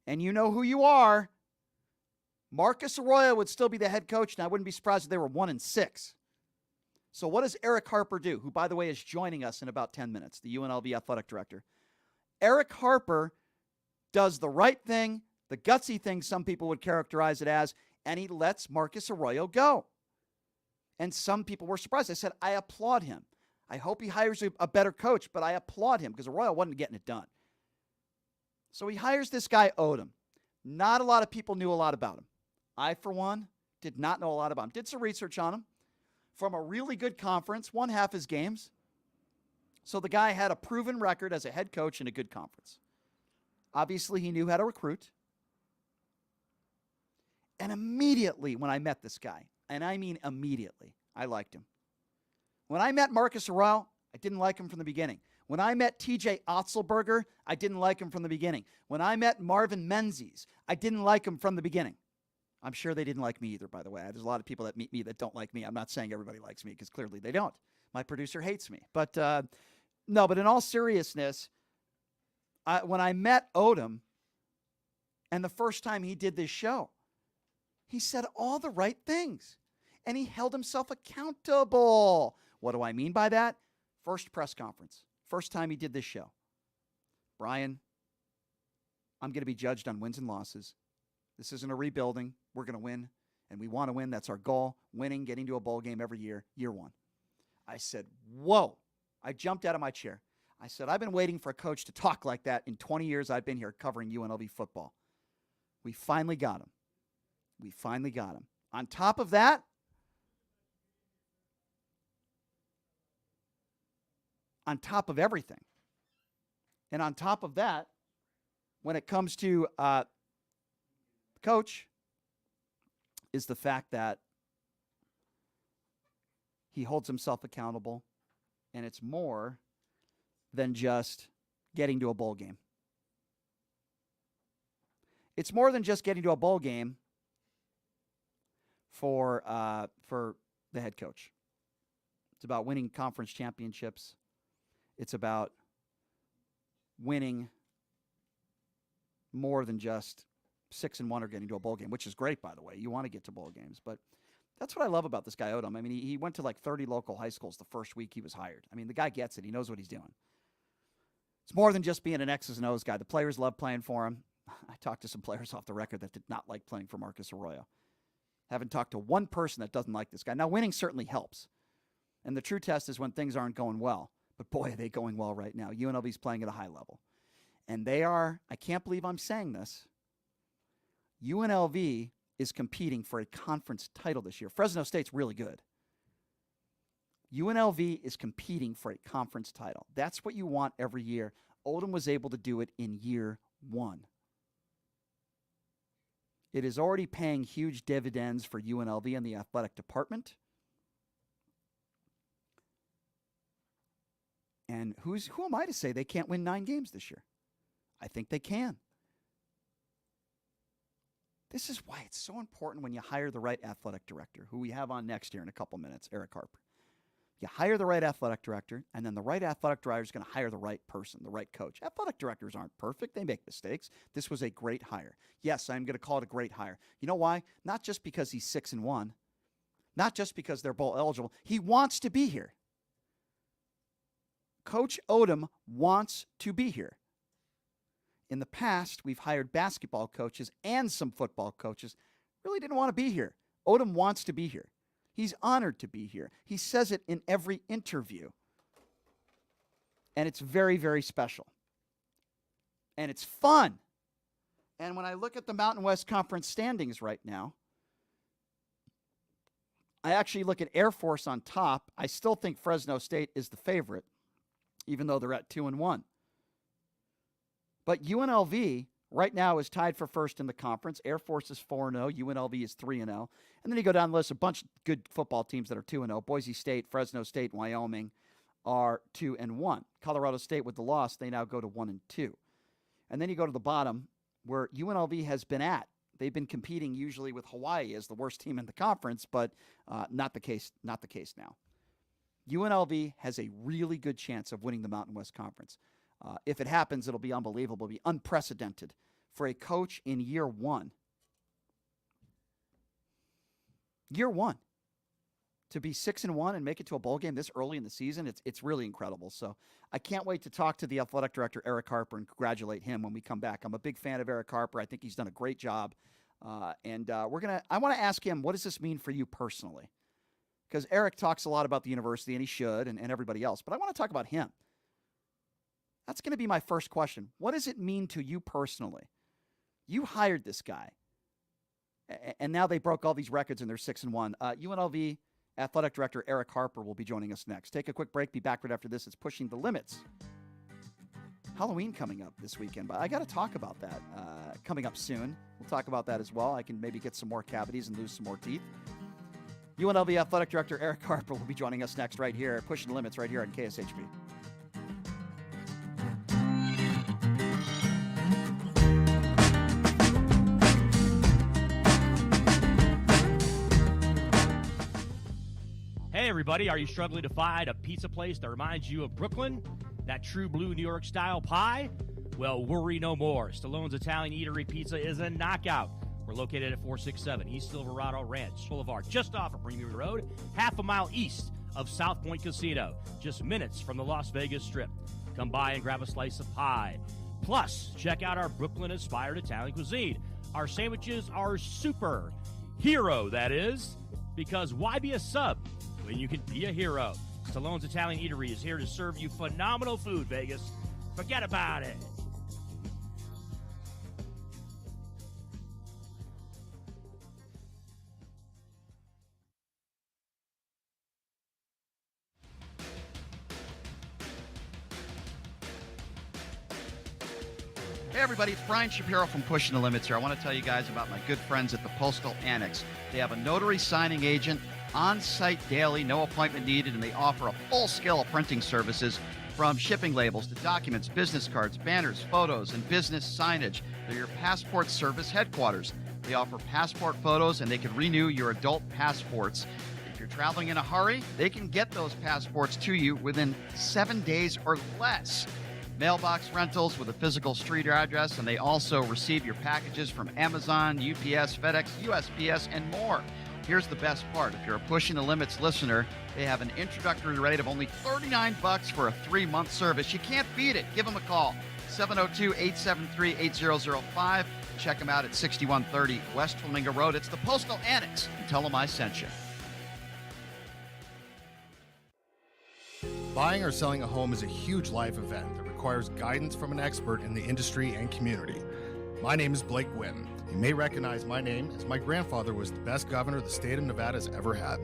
and you know who you are, Marcus Arroyo would still be the head coach, and I wouldn't be surprised if they were 1-6. So what does Erick Harper do, who, by the way, is joining us in about 10 minutes, the UNLV athletic director? Erick Harper does the right thing, the gutsy thing some people would characterize it as, and he lets Marcus Arroyo go. And some people were surprised. I said, I applaud him. I hope he hires a better coach, but I applaud him because Arroyo wasn't getting it done. So he hires this guy, Odom. Not a lot of people knew a lot about him. I, for one, did not know a lot about him. Did some research on him from a really good conference, won half his games. So the guy had a proven record as a head coach in a good conference. Obviously, he knew how to recruit. And immediately when I met this guy, and I mean immediately, I liked him. When I met Marcus Arroyo, I didn't like him from the beginning. When I met TJ Otzelberger, I didn't like him from the beginning. When I met Marvin Menzies, I didn't like him from the beginning. I'm sure they didn't like me either, by the way. There's a lot of people that meet me that don't like me. I'm not saying everybody likes me because clearly they don't. My producer hates me. But no, but in all seriousness, when I met Odom, and the first time he did this show, he said all the right things, and he held himself accountable. What do I mean by that? First press conference, first time he did this show. Brian, I'm going to be judged on wins and losses. This isn't a rebuilding. We're going to win, and we want to win. That's our goal, winning, getting to a bowl game every year, year one. I said, whoa. I jumped out of my chair. I said, I've been waiting for a coach to talk like that in 20 years I've been here covering UNLV football. We finally got him. We finally got him. On top of that, on top of everything, and on top of that, when it comes to coach, is the fact that he holds himself accountable, and it's more than just getting to a bowl game. It's more than just getting to a bowl game for the head coach. It's about winning conference championships. It's about winning more than just 6-1 or getting to a bowl game, which is great, by the way. You want to get to bowl games. But that's what I love about this guy, Odom. I mean, he went to like 30 local high schools the first week he was hired. I mean, the guy gets it. He knows what he's doing. It's more than just being an X's and O's guy. The players love playing for him. I talked to some players off the record that did not like playing for Marcus Arroyo. Haven't talked to one person that doesn't like this guy. Now, winning certainly helps. And the true test is when things aren't going well. But boy, are they going well right now. UNLV's playing at a high level. And they are, I can't believe I'm saying this, UNLV is competing for a conference title this year. Fresno State's really good. UNLV is competing for a conference title. That's what you want every year. Odom was able to do it in year one. It is already paying huge dividends for UNLV and the athletic department. And who am I to say they can't win 9 games this year? I think they can. This is why it's so important when you hire the right athletic director, who we have on next year in a couple minutes, Erick Harper. You hire the right athletic director, and then the right athletic director is going to hire the right person, the right coach. Athletic directors aren't perfect. They make mistakes. This was a great hire. Yes, I'm going to call it a great hire. You know why? Not just because he's 6-1. Not just because they're bowl eligible. He wants to be here. Coach Odom wants to be here. In the past, we've hired basketball coaches and some football coaches. Really didn't want to be here. Odom wants to be here. He's honored to be here. He says it in every interview. And it's very, very special. And it's fun. And when I look at the Mountain West Conference standings right now, I actually look at Air Force on top. I still think Fresno State is the favorite, even though they're at 2-1. But UNLV right now is tied for first in the conference. Air Force is 4-0. UNLV is 3-0. And then you go down the list, a bunch of good football teams that are 2-0. Boise State, Fresno State, Wyoming are 2-1. Colorado State with the loss, they now go to 1-2. And then you go to the bottom where UNLV has been at. They've been competing usually with Hawaii as the worst team in the conference, but not the case now. UNLV has a really good chance of winning the Mountain West Conference. If it happens, it'll be unbelievable. It'll be unprecedented for a coach in year one. Year one. To be 6-1 and make it to a bowl game this early in the season, it's really incredible. So I can't wait to talk to the athletic director, Erick Harper, and congratulate him when we come back. I'm a big fan of Erick Harper. I think he's done a great job. I want to ask him, what does this mean for you personally? Because Erick talks a lot about the university, and he should, and everybody else. But I want to talk about him. That's going to be my first question. What does it mean to you personally? You hired this guy, and now they broke all these records, and they're 6-1. UNLV Athletic Director Erick Harper will be joining us next. Take a quick break. Be back right after this. It's Pushing the Limits. Halloween coming up this weekend, but I got to talk about that coming up soon. We'll talk about that as well. I can maybe get some more cavities and lose some more teeth. UNLV Athletic Director Erick Harper will be joining us next right here, Pushing the Limits right here on KSHB. Hey everybody, are you struggling to find a pizza place that reminds you of Brooklyn? That true blue New York style pie? Well, worry no more. Stallone's Italian Eatery Pizza is a knockout. We're located at 467 East Silverado Ranch Boulevard, just off of Premier Road, half a mile east of South Point Casino, just minutes from the Las Vegas Strip. Come by and grab a slice of pie. Plus, check out our Brooklyn-inspired Italian cuisine. Our sandwiches are super. Hero, that is. Because why be a sub when you can be a hero? Stallone's Italian Eatery is here to serve you phenomenal food, Vegas. Forget about it. Hey everybody, it's Brian Shapiro from Pushing the Limits here. I want to tell you guys about my good friends at the Postal Annex. They have a notary signing agent, on-site daily, no appointment needed, and they offer a full scale of printing services from shipping labels to documents, business cards, banners, photos, and business signage. They're your passport service headquarters. They offer passport photos, and they can renew your adult passports. If you're traveling in a hurry, they can get those passports to you within 7 days or less. Mailbox rentals with a physical street address, and they also receive your packages from Amazon, UPS, FedEx, USPS, and more. Here's the best part. If you're a Pushing the Limits listener, they have an introductory rate of only $39 for a 3-month service. You can't beat it. Give them a call, 702-873-8005. Check them out at 6130 West Flamingo Road. It's the Postal Annex. And tell them I sent you. Buying or selling a home is a huge life event that requires guidance from an expert in the industry and community. My name is Blake Wynn. You may recognize my name as my grandfather was the best governor the state of Nevada has ever had.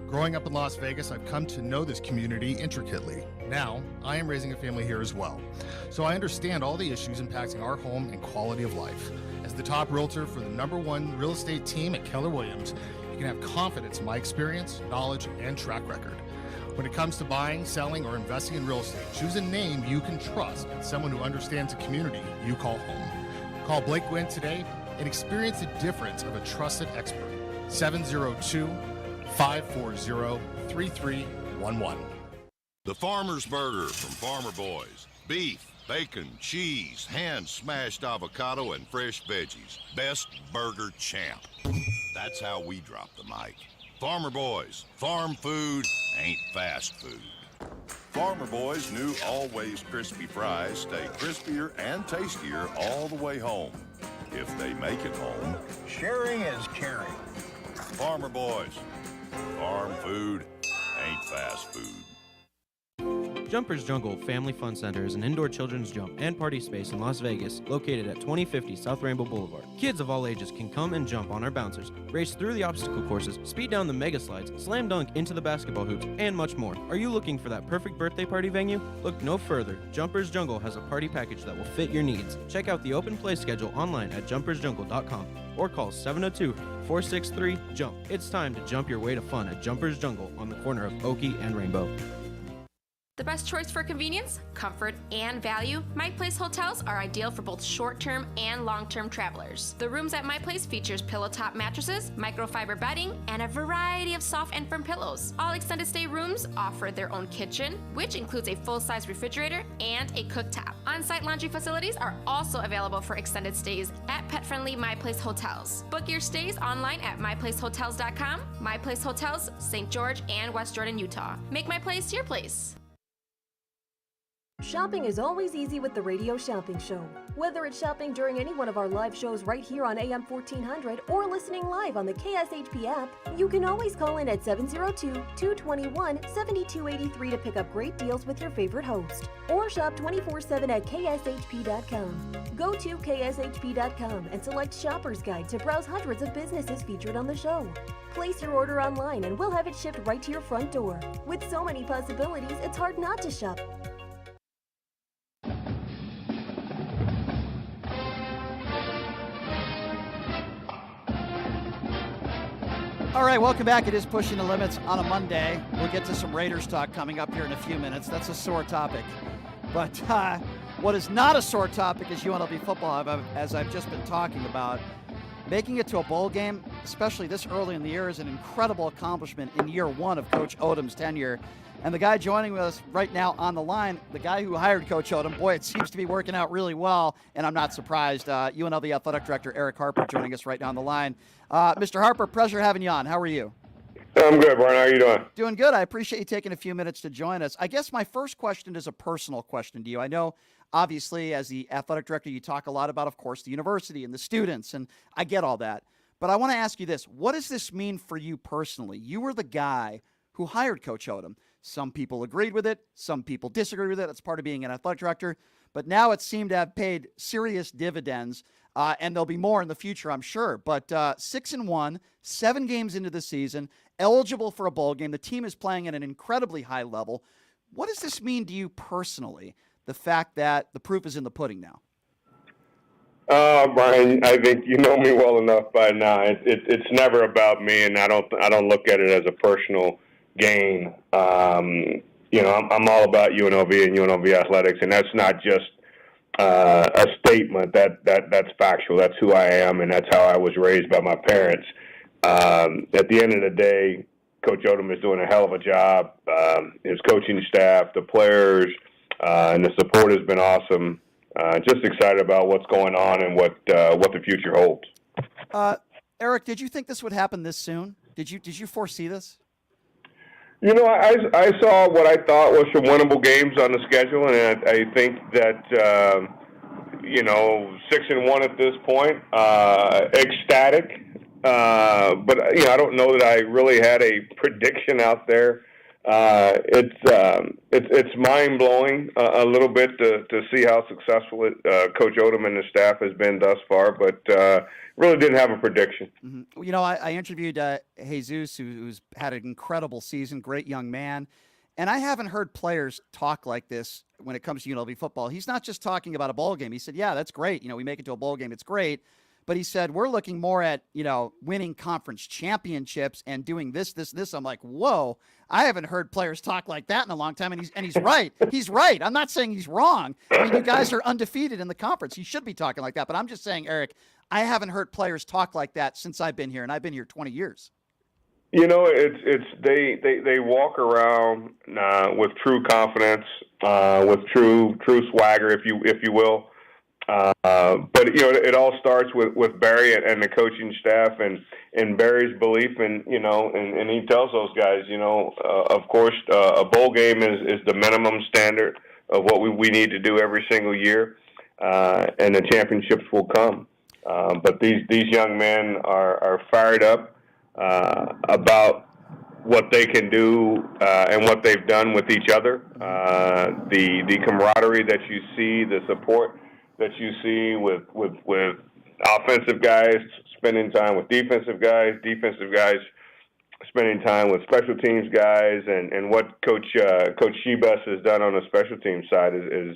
Growing up in Las Vegas, I've come to know this community intricately. Now, I am raising a family here as well, so I understand all the issues impacting our home and quality of life. As the top realtor for the #1 real estate team at Keller Williams, you can have confidence in my experience, knowledge, and track record. When it comes to buying, selling, or investing in real estate, choose a name you can trust and someone who understands the community you call home. Call Blake Wynn today and experience the difference of a trusted expert. 702-540-3311. The Farmer's Burger from Farmer Boys. Beef, bacon, cheese, hand-smashed avocado, and fresh veggies. Best burger champ. That's how we drop the mic. Farmer Boys. Farm food ain't fast food. Farmer Boys' new always crispy fries stay crispier and tastier all the way home. If they make it home. Sharing is caring. Farmer Boys. Farm food ain't fast food. Jumpers Jungle Family Fun Center is an indoor children's jump and party space in Las Vegas, located at 2050 South Rainbow Boulevard. Kids of all ages can come and jump on our bouncers, race through the obstacle courses, speed down the mega slides, slam dunk into the basketball hoops, and much more. Are you looking for that perfect birthday party venue? Look no further. Jumpers Jungle has a party package that will fit your needs. Check out the open play schedule online at jumpersjungle.com or call 702-463-JUMP. It's time to jump your way to fun at Jumpers Jungle on the corner of Oakey and Rainbow. The best choice for convenience, comfort, and value, My Place hotels are ideal for both short-term and long-term travelers. The rooms at My Place features pillow-top mattresses, microfiber bedding, and a variety of soft and firm pillows. All extended stay rooms offer their own kitchen, which includes a full-size refrigerator and a cooktop. On-site laundry facilities are also available for extended stays at pet-friendly My Place hotels. Book your stays online at myplacehotels.com. My Place Hotels, St. George and West Jordan, Utah. Make My Place your place. Shopping is always easy with the Radio Shopping Show. Whether it's shopping during any one of our live shows right here on AM 1400 or listening live on the KSHP app, you can always call in at 702-221-7283 to pick up great deals with your favorite host. Or shop 24/7 at kshp.com. Go to kshp.com and select Shopper's Guide to browse hundreds of businesses featured on the show. Place your order online and we'll have it shipped right to your front door. With so many possibilities, it's hard not to shop. All right, welcome back. It is Pushing the Limits on a Monday. We'll get to some Raiders talk coming up here in a few minutes. That's a sore topic. But what is not a sore topic is UNLV football, as I've just been talking about. Making it to a bowl game, especially this early in the year, is an incredible accomplishment in year one of Coach Odom's tenure. And the guy joining us right now on the line, the guy who hired Coach Odom, boy, it seems to be working out really well, and I'm not surprised. UNLV Athletic Director Erick Harper joining us right now on the line. Mr. Harper, pleasure having you on. How are you? I'm good, Brian. How are you doing? Doing good. I appreciate you taking a few minutes to join us. I guess my first question is a personal question to you. I know, obviously, as the athletic director, you talk a lot about, of course, the university and the students, and I get all that. But I want to ask you this. What does this mean for you personally? You were the guy who hired Coach Odom. Some people agreed with it. Some people disagreed with it. That's part of being an athletic director. But now it seemed to have paid serious dividends, and there'll be more in the future, I'm sure. But 6-1, 7 games into the season, eligible for a bowl game. The team is playing at an incredibly high level. What does this mean to you personally, the fact that the proof is in the pudding now? Brian, I think you know me well enough by now. It's never about me, and I don't look at it as a personal gain. I'm all about UNLV and UNLV athletics, and that's not just a statement. That's factual. That's who I am, and that's how I was raised by my parents. At the end of the day, Coach Odom is doing a hell of a job. His coaching staff, the players, and the support has been awesome. Just excited about what's going on and what the future holds. Eric, did you think this would happen this soon? Did you foresee this? You know, I saw what I thought was some winnable games on the schedule, and I think that 6-1 at this point, ecstatic. But I don't know that I really had a prediction out there. It's mind blowing a little bit to see how successful Coach Odom and his staff has been thus far, but really didn't have a prediction. Mm-hmm. You know, I interviewed Jesus, who's had an incredible season, great young man, and I haven't heard players talk like this when it comes to UNLV football. He's not just talking about a bowl game. He said, "Yeah, that's great. We make it to a bowl game. It's great." But he said, we're looking more at, winning conference championships and doing this. I'm like, whoa, I haven't heard players talk like that in a long time. And he's right. He's right. I'm not saying he's wrong. I mean, you guys are undefeated in the conference. You should be talking like that. But I'm just saying, Eric, I haven't heard players talk like that since I've been here, and I've been here 20 years. They walk around with true confidence, with true swagger, if you will. But it all starts with Barry and the coaching staff and Barry's belief and he tells those guys, of course, a bowl game is the minimum standard of what we need to do every single year, and the championships will come. But these young men are fired up about what they can do and what they've done with each other, the camaraderie that you see, the support that you see with offensive guys spending time with defensive guys spending time with special teams guys, and what Coach Shebus has done on the special teams side is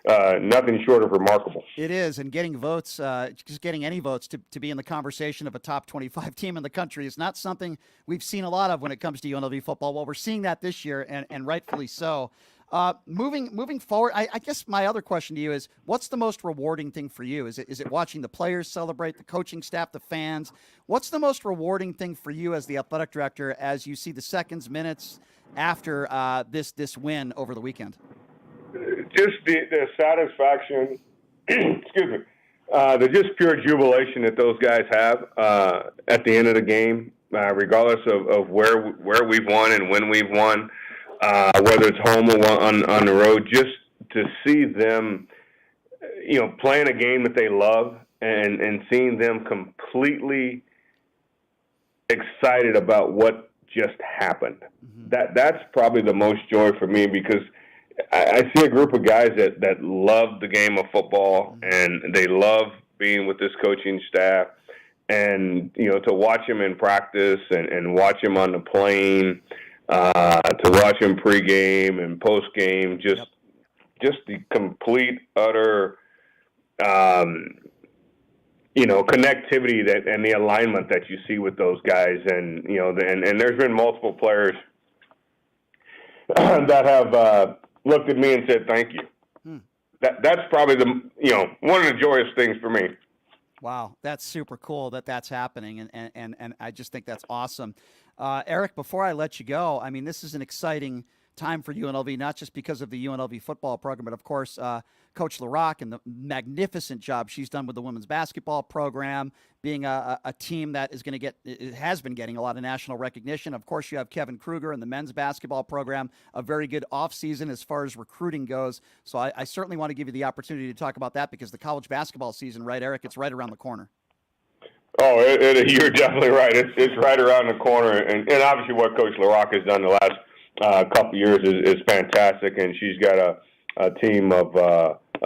nothing short of remarkable. It is, and getting votes, just getting any votes to be in the conversation of a top 25 team in the country is not something we've seen a lot of when it comes to UNLV football. Well, we're seeing that this year, and rightfully so. Moving forward, I guess my other question to you is, what's the most rewarding thing for you? Is it watching the players celebrate, the coaching staff, the fans? What's the most rewarding thing for you as the athletic director as you see the seconds, minutes after this win over the weekend? Just the satisfaction, excuse me, the just pure jubilation that those guys have at the end of the game, regardless of where we've won and when we've won, whether it's home or on the road, just to see them, playing a game that they love and seeing them completely excited about what just happened. That's probably the most joy for me, because I see a group of guys that love the game of football, and they love being with this coaching staff, and to watch them in practice and watch them on the plane, to watch them pregame and postgame, just the complete utter connectivity and the alignment that you see with those guys, and and there's been multiple players that have looked at me and said thank you. That's probably one of the joyous things for me. Wow, that's super cool that's happening, and I just think that's awesome. Eric, before I let you go, I mean, this is an exciting time for UNLV, not just because of the UNLV football program, but of course, Coach LaRock and the magnificent job she's done with the women's basketball program, being a team that has been getting a lot of national recognition. Of course, you have Kevin Kruger and the men's basketball program, a very good offseason as far as recruiting goes. So I certainly want to give you the opportunity to talk about that, because the college basketball season, right, Eric, it's right around the corner. Oh, you're definitely right. It's right around the corner, and obviously what Coach LaRock has done the last couple of years is fantastic, and she's got a team of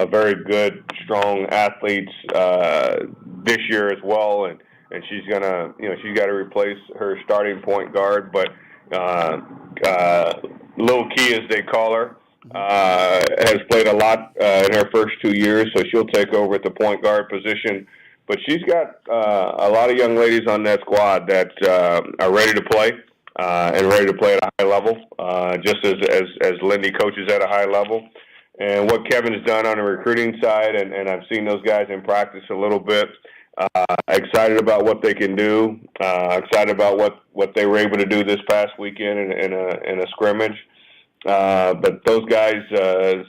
very good, strong athletes this year as well, and she's got to replace her starting point guard, but Lil Key, as they call her, has played a lot in her first 2 years, so she'll take over at the point guard position. But she's got a lot of young ladies on that squad that are ready to play and ready to play at a high level, just as Lindy coaches at a high level. And what Kevin's done on the recruiting side, and I've seen those guys in practice a little bit, excited about what they can do, excited about what they were able to do this past weekend in a scrimmage. But those guys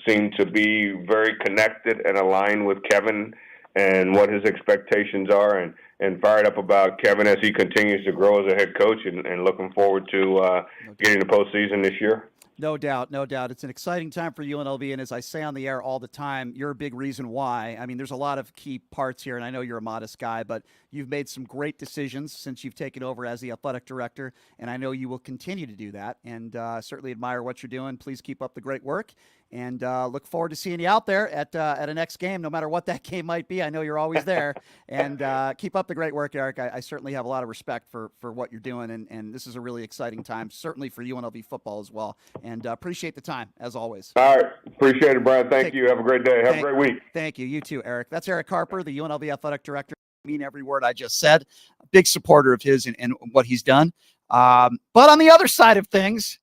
seem to be very connected and aligned with Kevin and what his expectations are, and fired up about Kevin as he continues to grow as a head coach, and looking forward to getting the postseason this year. No doubt, no doubt. It's an exciting time for UNLV, and as I say on the air all the time, you're a big reason why. I mean, there's a lot of key parts here, and I know you're a modest guy, but you've made some great decisions since you've taken over as the athletic director, and I know you will continue to do that, and certainly admire what you're doing. Please keep up the great work, and look forward to seeing you out there at a next game, no matter what that game might be. I know you're always there, and keep up the great work, Eric. I certainly have a lot of respect for what you're doing, and this is a really exciting time, certainly for UNLV football as well. And appreciate the time, as always. All right. Appreciate it, Brian. Thank you. Have a great day. Have a great week. Thank you. You too, Eric. That's Erick Harper, the UNLV athletic director. I mean every word I just said. A big supporter of his and what he's done. But on the other side of things,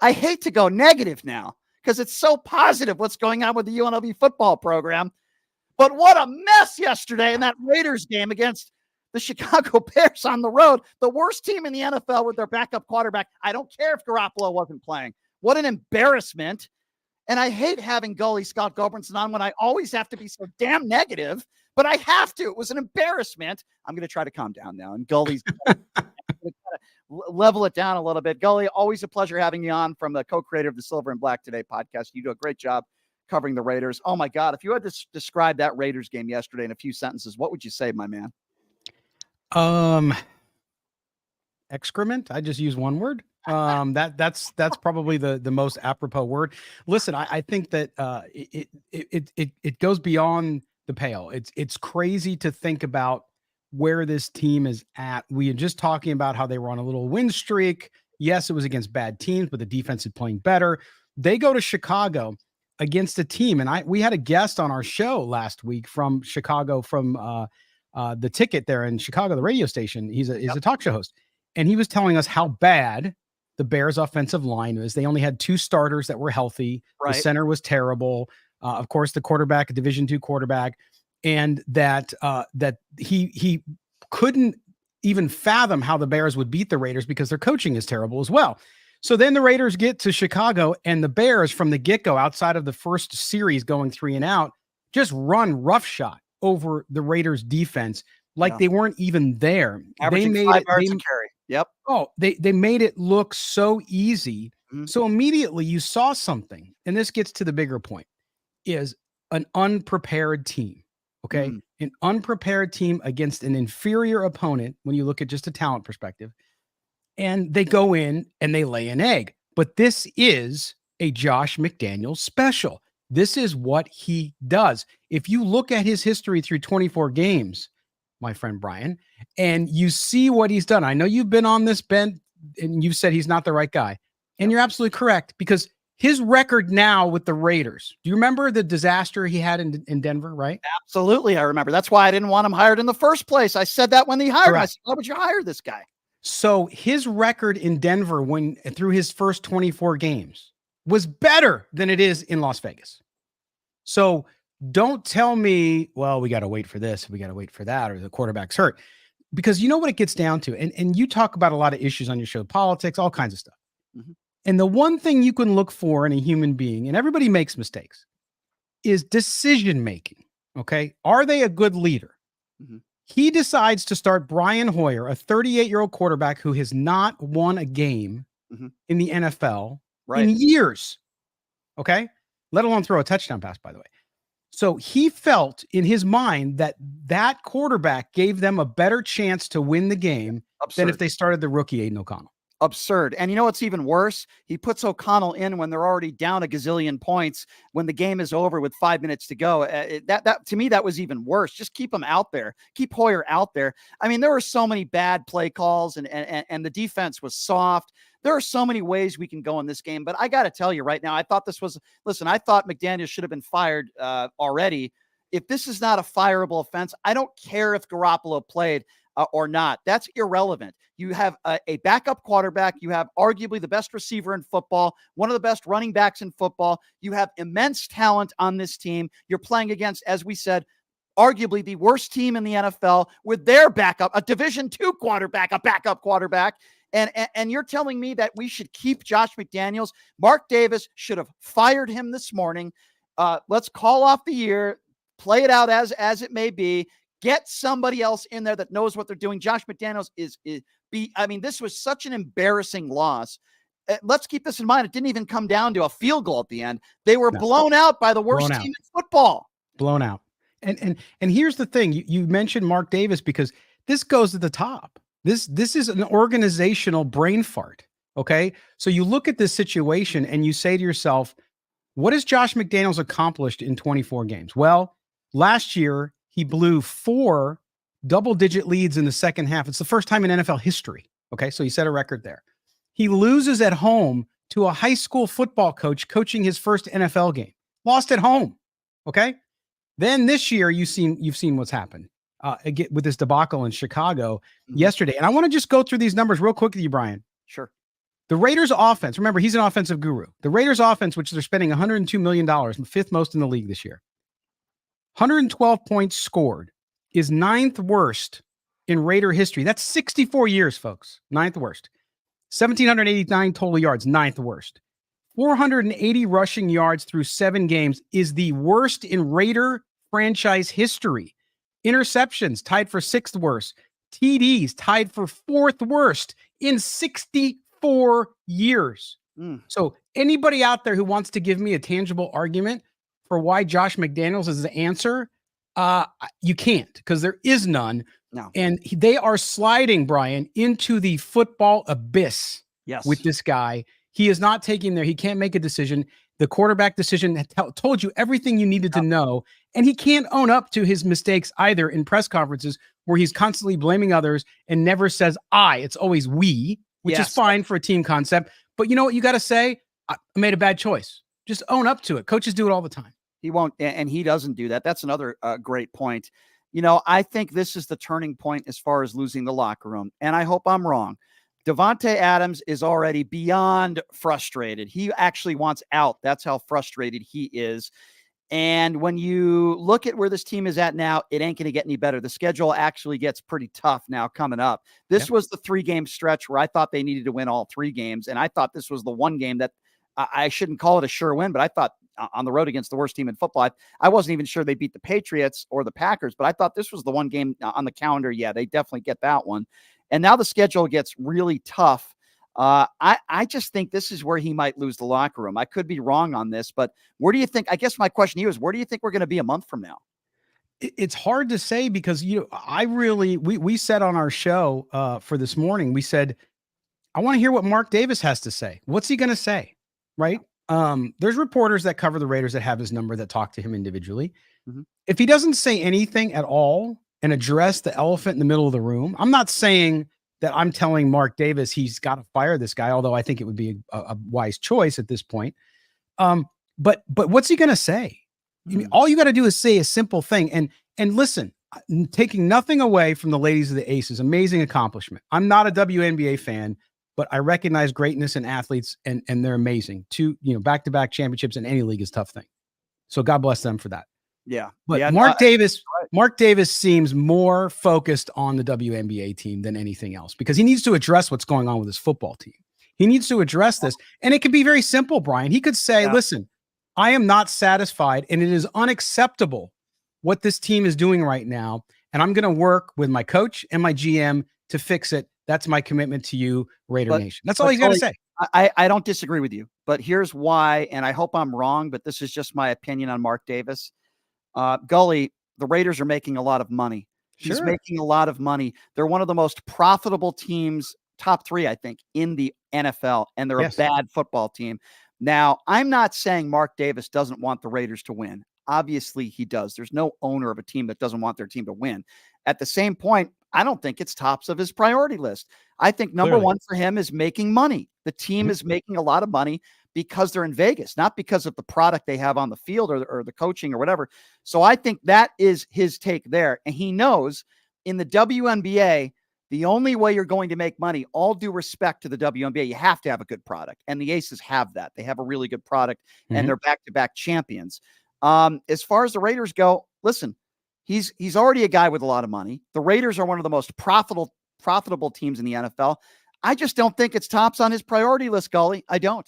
I hate to go negative now because it's so positive what's going on with the UNLV football program. But what a mess yesterday in that Raiders game against the Chicago Bears on the road. The worst team in the NFL with their backup quarterback. I don't care if Garoppolo wasn't playing. What an embarrassment. And I hate having goalie Scott Gulbrenson on when I always have to be so damn negative, but I have to. It was an embarrassment. I'm going to try to calm down now. And Gully's level it down a little bit. Gully, always a pleasure having you on, from the co-creator of the Silver and Black Today podcast. You do a great job covering the Raiders. Oh, my God. If you had to describe that Raiders game yesterday in a few sentences, what would you say, my man? Excrement. I just use one word. That's probably the most apropos word. Listen, I think that it goes beyond the pale. It's crazy to think about where this team is at. We are just talking about how they were on a little win streak. Yes, it was against bad teams, but the defense is playing better. They go to Chicago against a team. And we had a guest on our show last week from Chicago, from the Ticket there in Chicago, the radio station. He's a talk show host. And he was telling us how bad the Bears offensive line is. They only had 2 starters that were healthy. Right. The center was terrible. Of course, the quarterback, a Division II quarterback, and that he couldn't even fathom how the Bears would beat the Raiders because their coaching is terrible as well. So then the Raiders get to Chicago, and the Bears from the get-go, outside of the first series going 3-and-out, just run roughshod over the Raiders defense like they weren't even there. Averaging they 5 yards a carry. Yep. Oh, they made it look so easy. So immediately you saw something, and this gets to the bigger point, is an unprepared team. Okay. An unprepared team against an inferior opponent when you look at just a talent perspective. And they go in and they lay an egg. But this is a Josh McDaniels special. This is what he does. If you look at his history through 24 games, my friend Brian, and you see what he's done. I know you've been on this bent and you've said he's not the right guy. And you're absolutely correct, because his record now with the Raiders, do you remember the disaster he had in Denver, right? Absolutely, I remember. That's why I didn't want him hired in the first place. I said that when they hired him. I said, why would you hire this guy? So his record in Denver through his first 24 games was better than it is in Las Vegas. So don't tell me, well, we got to wait for this, we got to wait for that, or the quarterback's hurt. Because you know what it gets down to, and you talk about a lot of issues on your show, politics, all kinds of stuff. And the one thing you can look for in a human being, and everybody makes mistakes, is decision making. Okay. Are they a good leader? He decides to start Brian Hoyer, a 38-year-old quarterback who has not won a game in the NFL in years. Okay. Let alone throw a touchdown pass, by the way. So he felt in his mind that quarterback gave them a better chance to win the game than if they started the rookie Aiden O'Connell. Absurd. And you know what's even worse? He puts O'Connell in when they're already down a gazillion points, when the game is over with 5 minutes to go. That to me, that was even worse. Just keep him out there. Keep Hoyer out there. I mean, there were so many bad play calls, and the defense was soft. There are so many ways we can go in this game, but I got to tell you right now, I thought McDaniels should have been fired already. If this is not a fireable offense, I don't care if Garoppolo played or not. That's irrelevant. You have a backup quarterback. You have arguably the best receiver in football, one of the best running backs in football. You have immense talent on this team. You're playing against, as we said, arguably the worst team in the NFL with their backup, a Division II quarterback, a backup quarterback. And you're telling me that we should keep Josh McDaniels? Mark Davis should have fired him this morning. Let's call off the year, play it out as it may be. Get somebody else in there that knows what they're doing. Josh McDaniels this was such an embarrassing loss. Let's keep this in mind. It didn't even come down to a field goal at the end. They were blown out by the worst team in football. Blown out. And here's the thing. You mentioned Mark Davis because this goes to the top. This is an organizational brain fart. Okay. So you look at this situation and you say to yourself, what has Josh McDaniels accomplished in 24 games? Well, last year he blew 4 double-digit leads in the second half. It's the first time in NFL history. Okay. So he set a record there. He loses at home to a high school football coach coaching his first NFL game. Lost at home. Okay. Then this year you've seen what's happened. Again, with this debacle in Chicago yesterday. And I want to just go through these numbers real quick with you, Brian. Sure. The Raiders offense, remember, he's an offensive guru. The Raiders offense, which they're spending $102 million, fifth most in the league this year. 112 points scored is 9th worst in Raider history. That's 64 years, folks. 9th worst. 1,789 total yards, 9th worst. 480 rushing yards through 7 games is the worst in Raider franchise history. Interceptions tied for 6th worst. TDs tied for 4th worst in 64 years. So anybody out there who wants to give me a tangible argument for why Josh McDaniels is the answer, you can't, because there is none. No. And they are sliding, Brian, into the football abyss with this guy. He is not taking there. He can't make a decision. The quarterback decision told you everything you needed to know. And he can't own up to his mistakes either in press conferences where he's constantly blaming others and never says I. It's always we, which is fine for a team concept. But you know what you got to say? I made a bad choice. Just own up to it. Coaches do it all the time. He won't, and he doesn't do that. That's another great point. I think this is the turning point as far as losing the locker room, and I hope I'm wrong. Davante Adams is already beyond frustrated. He actually wants out. That's how frustrated he is. And when you look at where this team is at now, it ain't going to get any better. The schedule actually gets pretty tough now coming up. This was the 3-game stretch where I thought they needed to win all 3 games. And I thought this was the one game that I shouldn't call it a sure win, but I thought on the road against the worst team in football, I wasn't even sure they beat the Patriots or the Packers, but I thought this was the one game on the calendar. Yeah, they definitely get that one. And now the schedule gets really tough. I just think this is where he might lose the locker room. I could be wrong on this, but where do you think, I guess my question to you is, where do you think we're going to be a month from now? It's hard to say because, we said on our show for this morning, we said, I want to hear what Mark Davis has to say. What's he going to say? Right. There's reporters that cover the Raiders that have his number that talk to him individually. Mm-hmm. If he doesn't say anything at all and address the elephant in the middle of the room, I'm not saying that I'm telling Mark Davis he's got to fire this guy, although I think it would be a wise choice at this point. But what's he going to say? I mean, all you got to do is say a simple thing. And listen, taking nothing away from the ladies of the Aces, amazing accomplishment. I'm not a WNBA fan, but I recognize greatness in athletes, and they're amazing. Back-to-back championships in any league is a tough thing. So God bless them for that. Yeah. But yeah, Mark Davis seems more focused on the WNBA team than anything else because he needs to address what's going on with his football team. He needs to address this. And it could be very simple, Brian. He could say, listen, I am not satisfied and it is unacceptable what this team is doing right now. And I'm going to work with my coach and my GM to fix it. That's my commitment to you, Raider Nation. That's all he's got to say. I don't disagree with you, but here's why, and I hope I'm wrong, but this is just my opinion on Mark Davis. Gully, the Raiders are making a lot of money. He's making a lot of money. They're one of the most profitable teams, top 3, I think, in the NFL, and they're a bad football team. Now, I'm not saying Mark Davis doesn't want the Raiders to win. Obviously, he does. There's no owner of a team that doesn't want their team to win. At the same point, I don't think it's tops of his priority list. I think number one for him is making money. The team is making a lot of money because they're in Vegas, not because of the product they have on the field or the coaching or whatever. So I think that is his take there. And he knows in the WNBA, the only way you're going to make money, all due respect to the WNBA, you have to have a good product. And the Aces have that. They have a really good product, and they're back-to-back champions. As far as the Raiders go, listen, he's already a guy with a lot of money. The Raiders are one of the most profitable teams in the NFL. I just don't think it's tops on his priority list, Gully. I don't.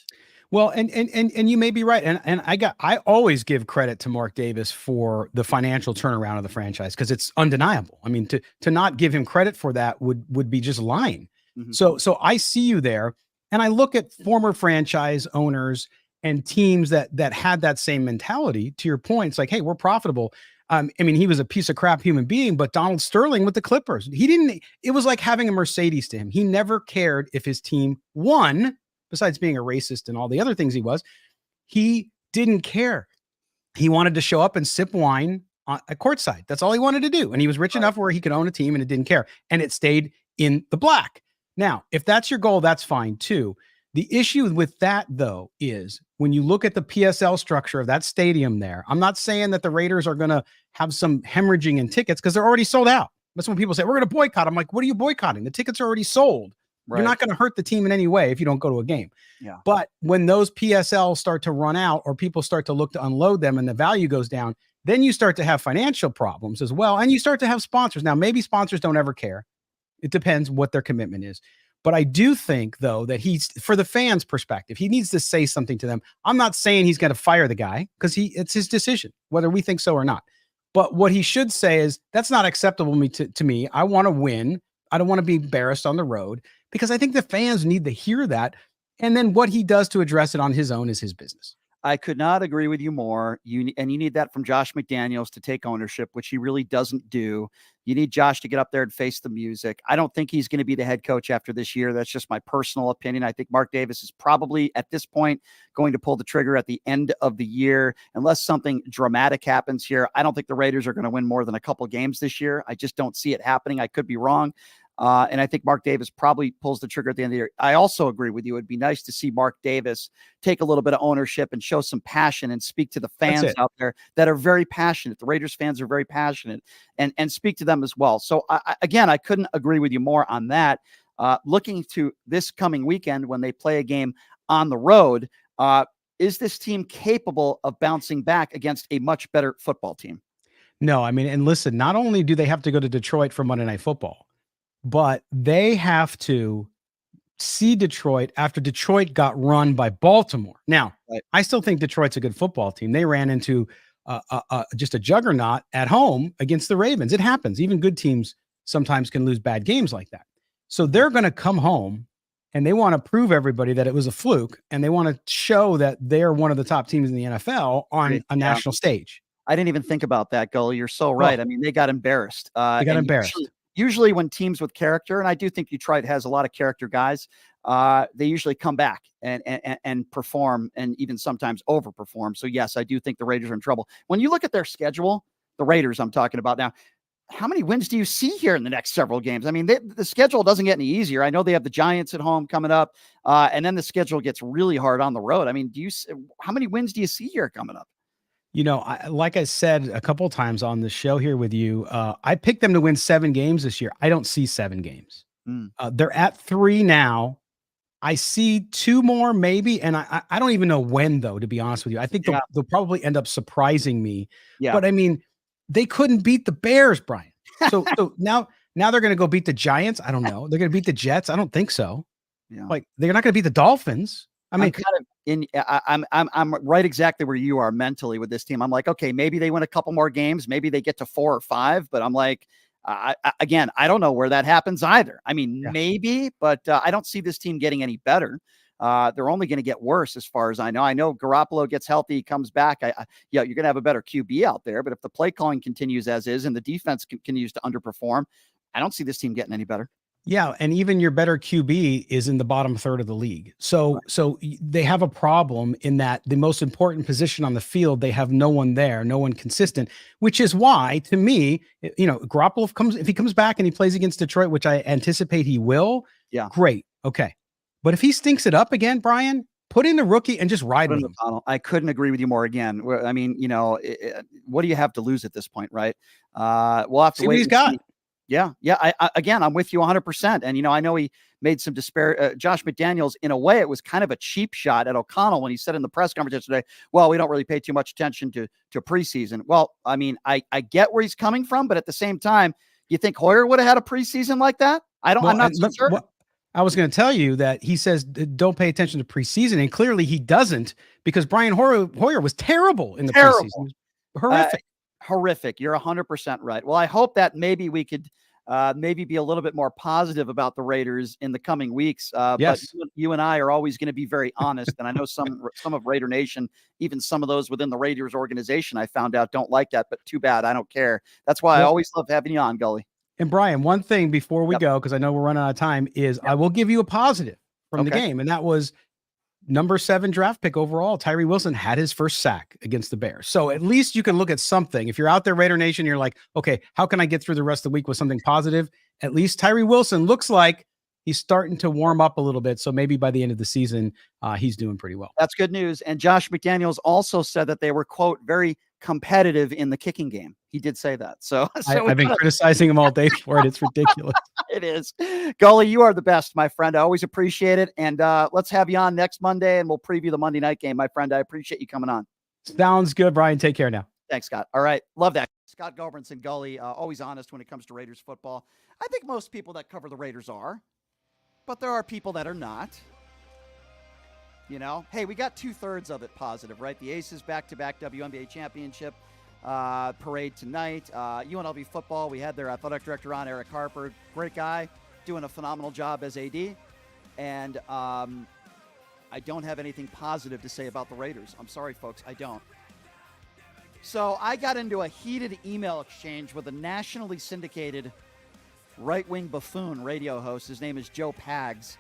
Well, and you may be right. And I always give credit to Mark Davis for the financial turnaround of the franchise because it's undeniable. I mean, to not give him credit for that would be just lying. Mm-hmm. So I see you there, and I look at former franchise owners and teams that had that same mentality. To your point, it's like, hey, we're profitable. I mean, he was a piece of crap human being, but Donald Sterling with the Clippers, it was like having a Mercedes to him. He never cared if his team won, besides being a racist and all the other things he was. He didn't care. He wanted to show up and sip wine at courtside. That's all he wanted to do. And he was rich enough where he could own a team and it didn't care. And it stayed in the black. Now, if that's your goal, that's fine too. The issue with that, though, is when you look at the PSL structure of that stadium there, I'm not saying that the Raiders are going to have some hemorrhaging in tickets because they're already sold out. That's when people say, we're going to boycott. I'm like, what are you boycotting? The tickets are already sold. Right. You're not going to hurt the team in any way if you don't go to a game. Yeah. But when those PSLs start to run out or people start to look to unload them and the value goes down, then you start to have financial problems as well. And you start to have sponsors. Now, maybe sponsors don't ever care. It depends what their commitment is. But I do think, though, that for the fans' perspective, he needs to say something to them. I'm not saying he's going to fire the guy because it's his decision, whether we think so or not. But what he should say is, that's not acceptable to me. I want to win. I don't want to be embarrassed on the road, because I think the fans need to hear that. And then what he does to address it on his own is his business. I could not agree with you more. You need that from Josh McDaniels to take ownership, which he really doesn't do. You need Josh to get up there and face the music. I don't think he's going to be the head coach after this year. That's just my personal opinion. I think Mark Davis is probably at this point going to pull the trigger at the end of the year, unless something dramatic happens here. I don't think the Raiders are going to win more than a couple games this year. I just don't see it happening. I could be wrong. And I think Mark Davis probably pulls the trigger at the end of the year. I also agree with you. It'd be nice to see Mark Davis take a little bit of ownership and show some passion and speak to the fans out there that are very passionate. The Raiders fans are very passionate, and speak to them as well. So again, I couldn't agree with you more on that. Looking to this coming weekend when they play a game on the road, is this team capable of bouncing back against a much better football team? No, I mean, and listen, not only do they have to go to Detroit for Monday Night Football, but they have to see Detroit after Detroit got run by Baltimore. Now, I still think Detroit's a good football team. They ran into just a juggernaut at home against the Ravens. It happens. Even good teams sometimes can lose bad games like that. So they're going to come home and they want to prove everybody that it was a fluke, and they want to show that they're one of the top teams in the NFL on a national stage. I didn't even think about that, Gully. You're so right. I mean, they got embarrassed. They got embarrassed. Usually when teams with character, and I do think Detroit has a lot of character guys, they usually come back and perform, and even sometimes overperform. So yes, I do think the Raiders are in trouble. When you look at their schedule, the Raiders I'm talking about now, how many wins do you see here in the next several games? I mean, the schedule doesn't get any easier. I know they have the Giants at home coming up, and then the schedule gets really hard on the road. I mean, how many wins do you see here coming up? You know, like I said a couple of times on the show here with you, I picked them to win 7 games this year. I don't see 7 games. They're at 3 now. I see 2 more maybe, and I don't even know when, though, to be honest with you. I think they'll probably end up surprising me. Yeah. But, I mean, they couldn't beat the Bears, Brian. So now they're going to go beat the Giants. I don't know. They're going to beat the Jets. I don't think so. Yeah. Like, they're not going to beat the Dolphins. I mean, I'm right exactly where you are mentally with this team. I'm like, okay, maybe they win a couple more games. Maybe they get to 4 or 5, but I'm like, again, I don't know where that happens either. I mean, maybe, but I don't see this team getting any better. They're only going to get worse as far as I know. I know Garoppolo gets healthy, comes back. You're going to have a better QB out there, but if the play calling continues as is and the defense continues to underperform, I don't see this team getting any better. Yeah, and even your better QB is in the bottom third of the league. So they have a problem in that the most important position on the field, they have no one there, no one consistent, which is why, to me, you know, Garoppolo if he comes back and he plays against Detroit, which I anticipate he will, great. Okay. But if he stinks it up again, Brian, put in the rookie and just ride with him. I couldn't agree with you more again. I mean, you know, what do you have to lose at this point, right? We'll have to see wait. What he's got. Yeah. Again, I'm with you 100%. And, you know, I know he made some Josh McDaniels, in a way, it was kind of a cheap shot at O'Connell when he said in the press conference yesterday, well, we don't really pay too much attention to preseason. Well, I mean, I get where he's coming from, but at the same time, you think Hoyer would have had a preseason like that? I'm not so sure. I was going to tell you that he says don't pay attention to preseason, and clearly he doesn't, because Brian Hoyer was terrible in the preseason. Horrific. Horrific. You're 100% right. Well, I hope that maybe we could maybe be a little bit more positive about the Raiders in the coming weeks. Yes. But you and I are always going to be very honest. And I know some of Raider Nation, even some of those within the Raiders organization, I found out don't like that, but too bad. I don't care. That's why I always love having you on, Gully. And Brian, one thing before we go, because I know we're running out of time, is I will give you a positive from the game. And that was number 7 draft pick overall. Tyree Wilson had his first sack against the Bears. So at least you can look at something. If you're out there, Raider Nation, you're like, okay, how can I get through the rest of the week with something positive? At least Tyree Wilson looks like he's starting to warm up a little bit. So maybe by the end of the season, he's doing pretty well. That's good news. And Josh McDaniels also said that they were, quote, very competitive in the kicking game. He did say that. So I've been criticizing him all day for it. It's ridiculous. It is. Gully, you are the best, my friend. I always appreciate it. And let's have you on next Monday and we'll preview the Monday night game, my friend. I appreciate you coming on. Sounds good, Brian. Take care now. Thanks, Scott. All right. Love that. Scott Gulbrenson, Gully, always honest when it comes to Raiders football. I think most people that cover the Raiders are, but there are people that are not. You know, hey, we got 2/3 of it positive, right? The Aces back-to-back WNBA championship parade tonight. UNLV football, we had their athletic director on, Erick Harper. Great guy, doing a phenomenal job as AD. And I don't have anything positive to say about the Raiders. I'm sorry, folks, I don't. So I got into a heated email exchange with a nationally syndicated right-wing buffoon radio host. His name is Joe Pags.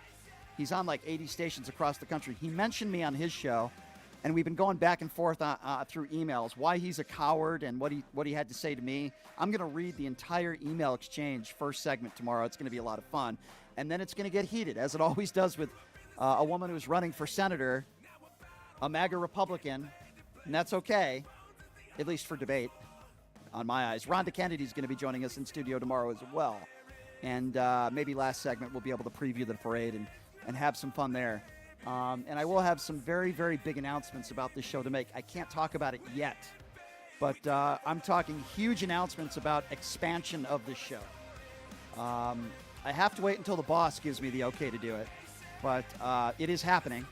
He's on like 80 stations across the country. He mentioned me on his show, and we've been going back and forth through emails, why he's a coward and what he had to say to me. I'm going to read the entire email exchange first segment tomorrow. It's going to be a lot of fun. And then it's going to get heated, as it always does with a woman who's running for senator, a MAGA Republican, and that's okay, at least for debate, on my eyes. Rhonda Kennedy's going to be joining us in studio tomorrow as well. And maybe last segment we'll be able to preview the parade and have some fun there. And I will have some very, very big announcements about this show to make. I can't talk about it yet, but I'm talking huge announcements about expansion of this show. I have to wait until the boss gives me the okay to do it, but it is happening,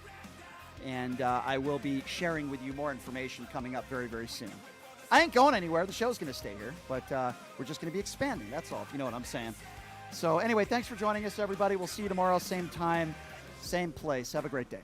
and I will be sharing with you more information coming up very, very soon. I ain't going anywhere. The show's going to stay here, but we're just going to be expanding. That's all, if you know what I'm saying. So anyway, thanks for joining us, everybody. We'll see you tomorrow, same time, same place. Have a great day.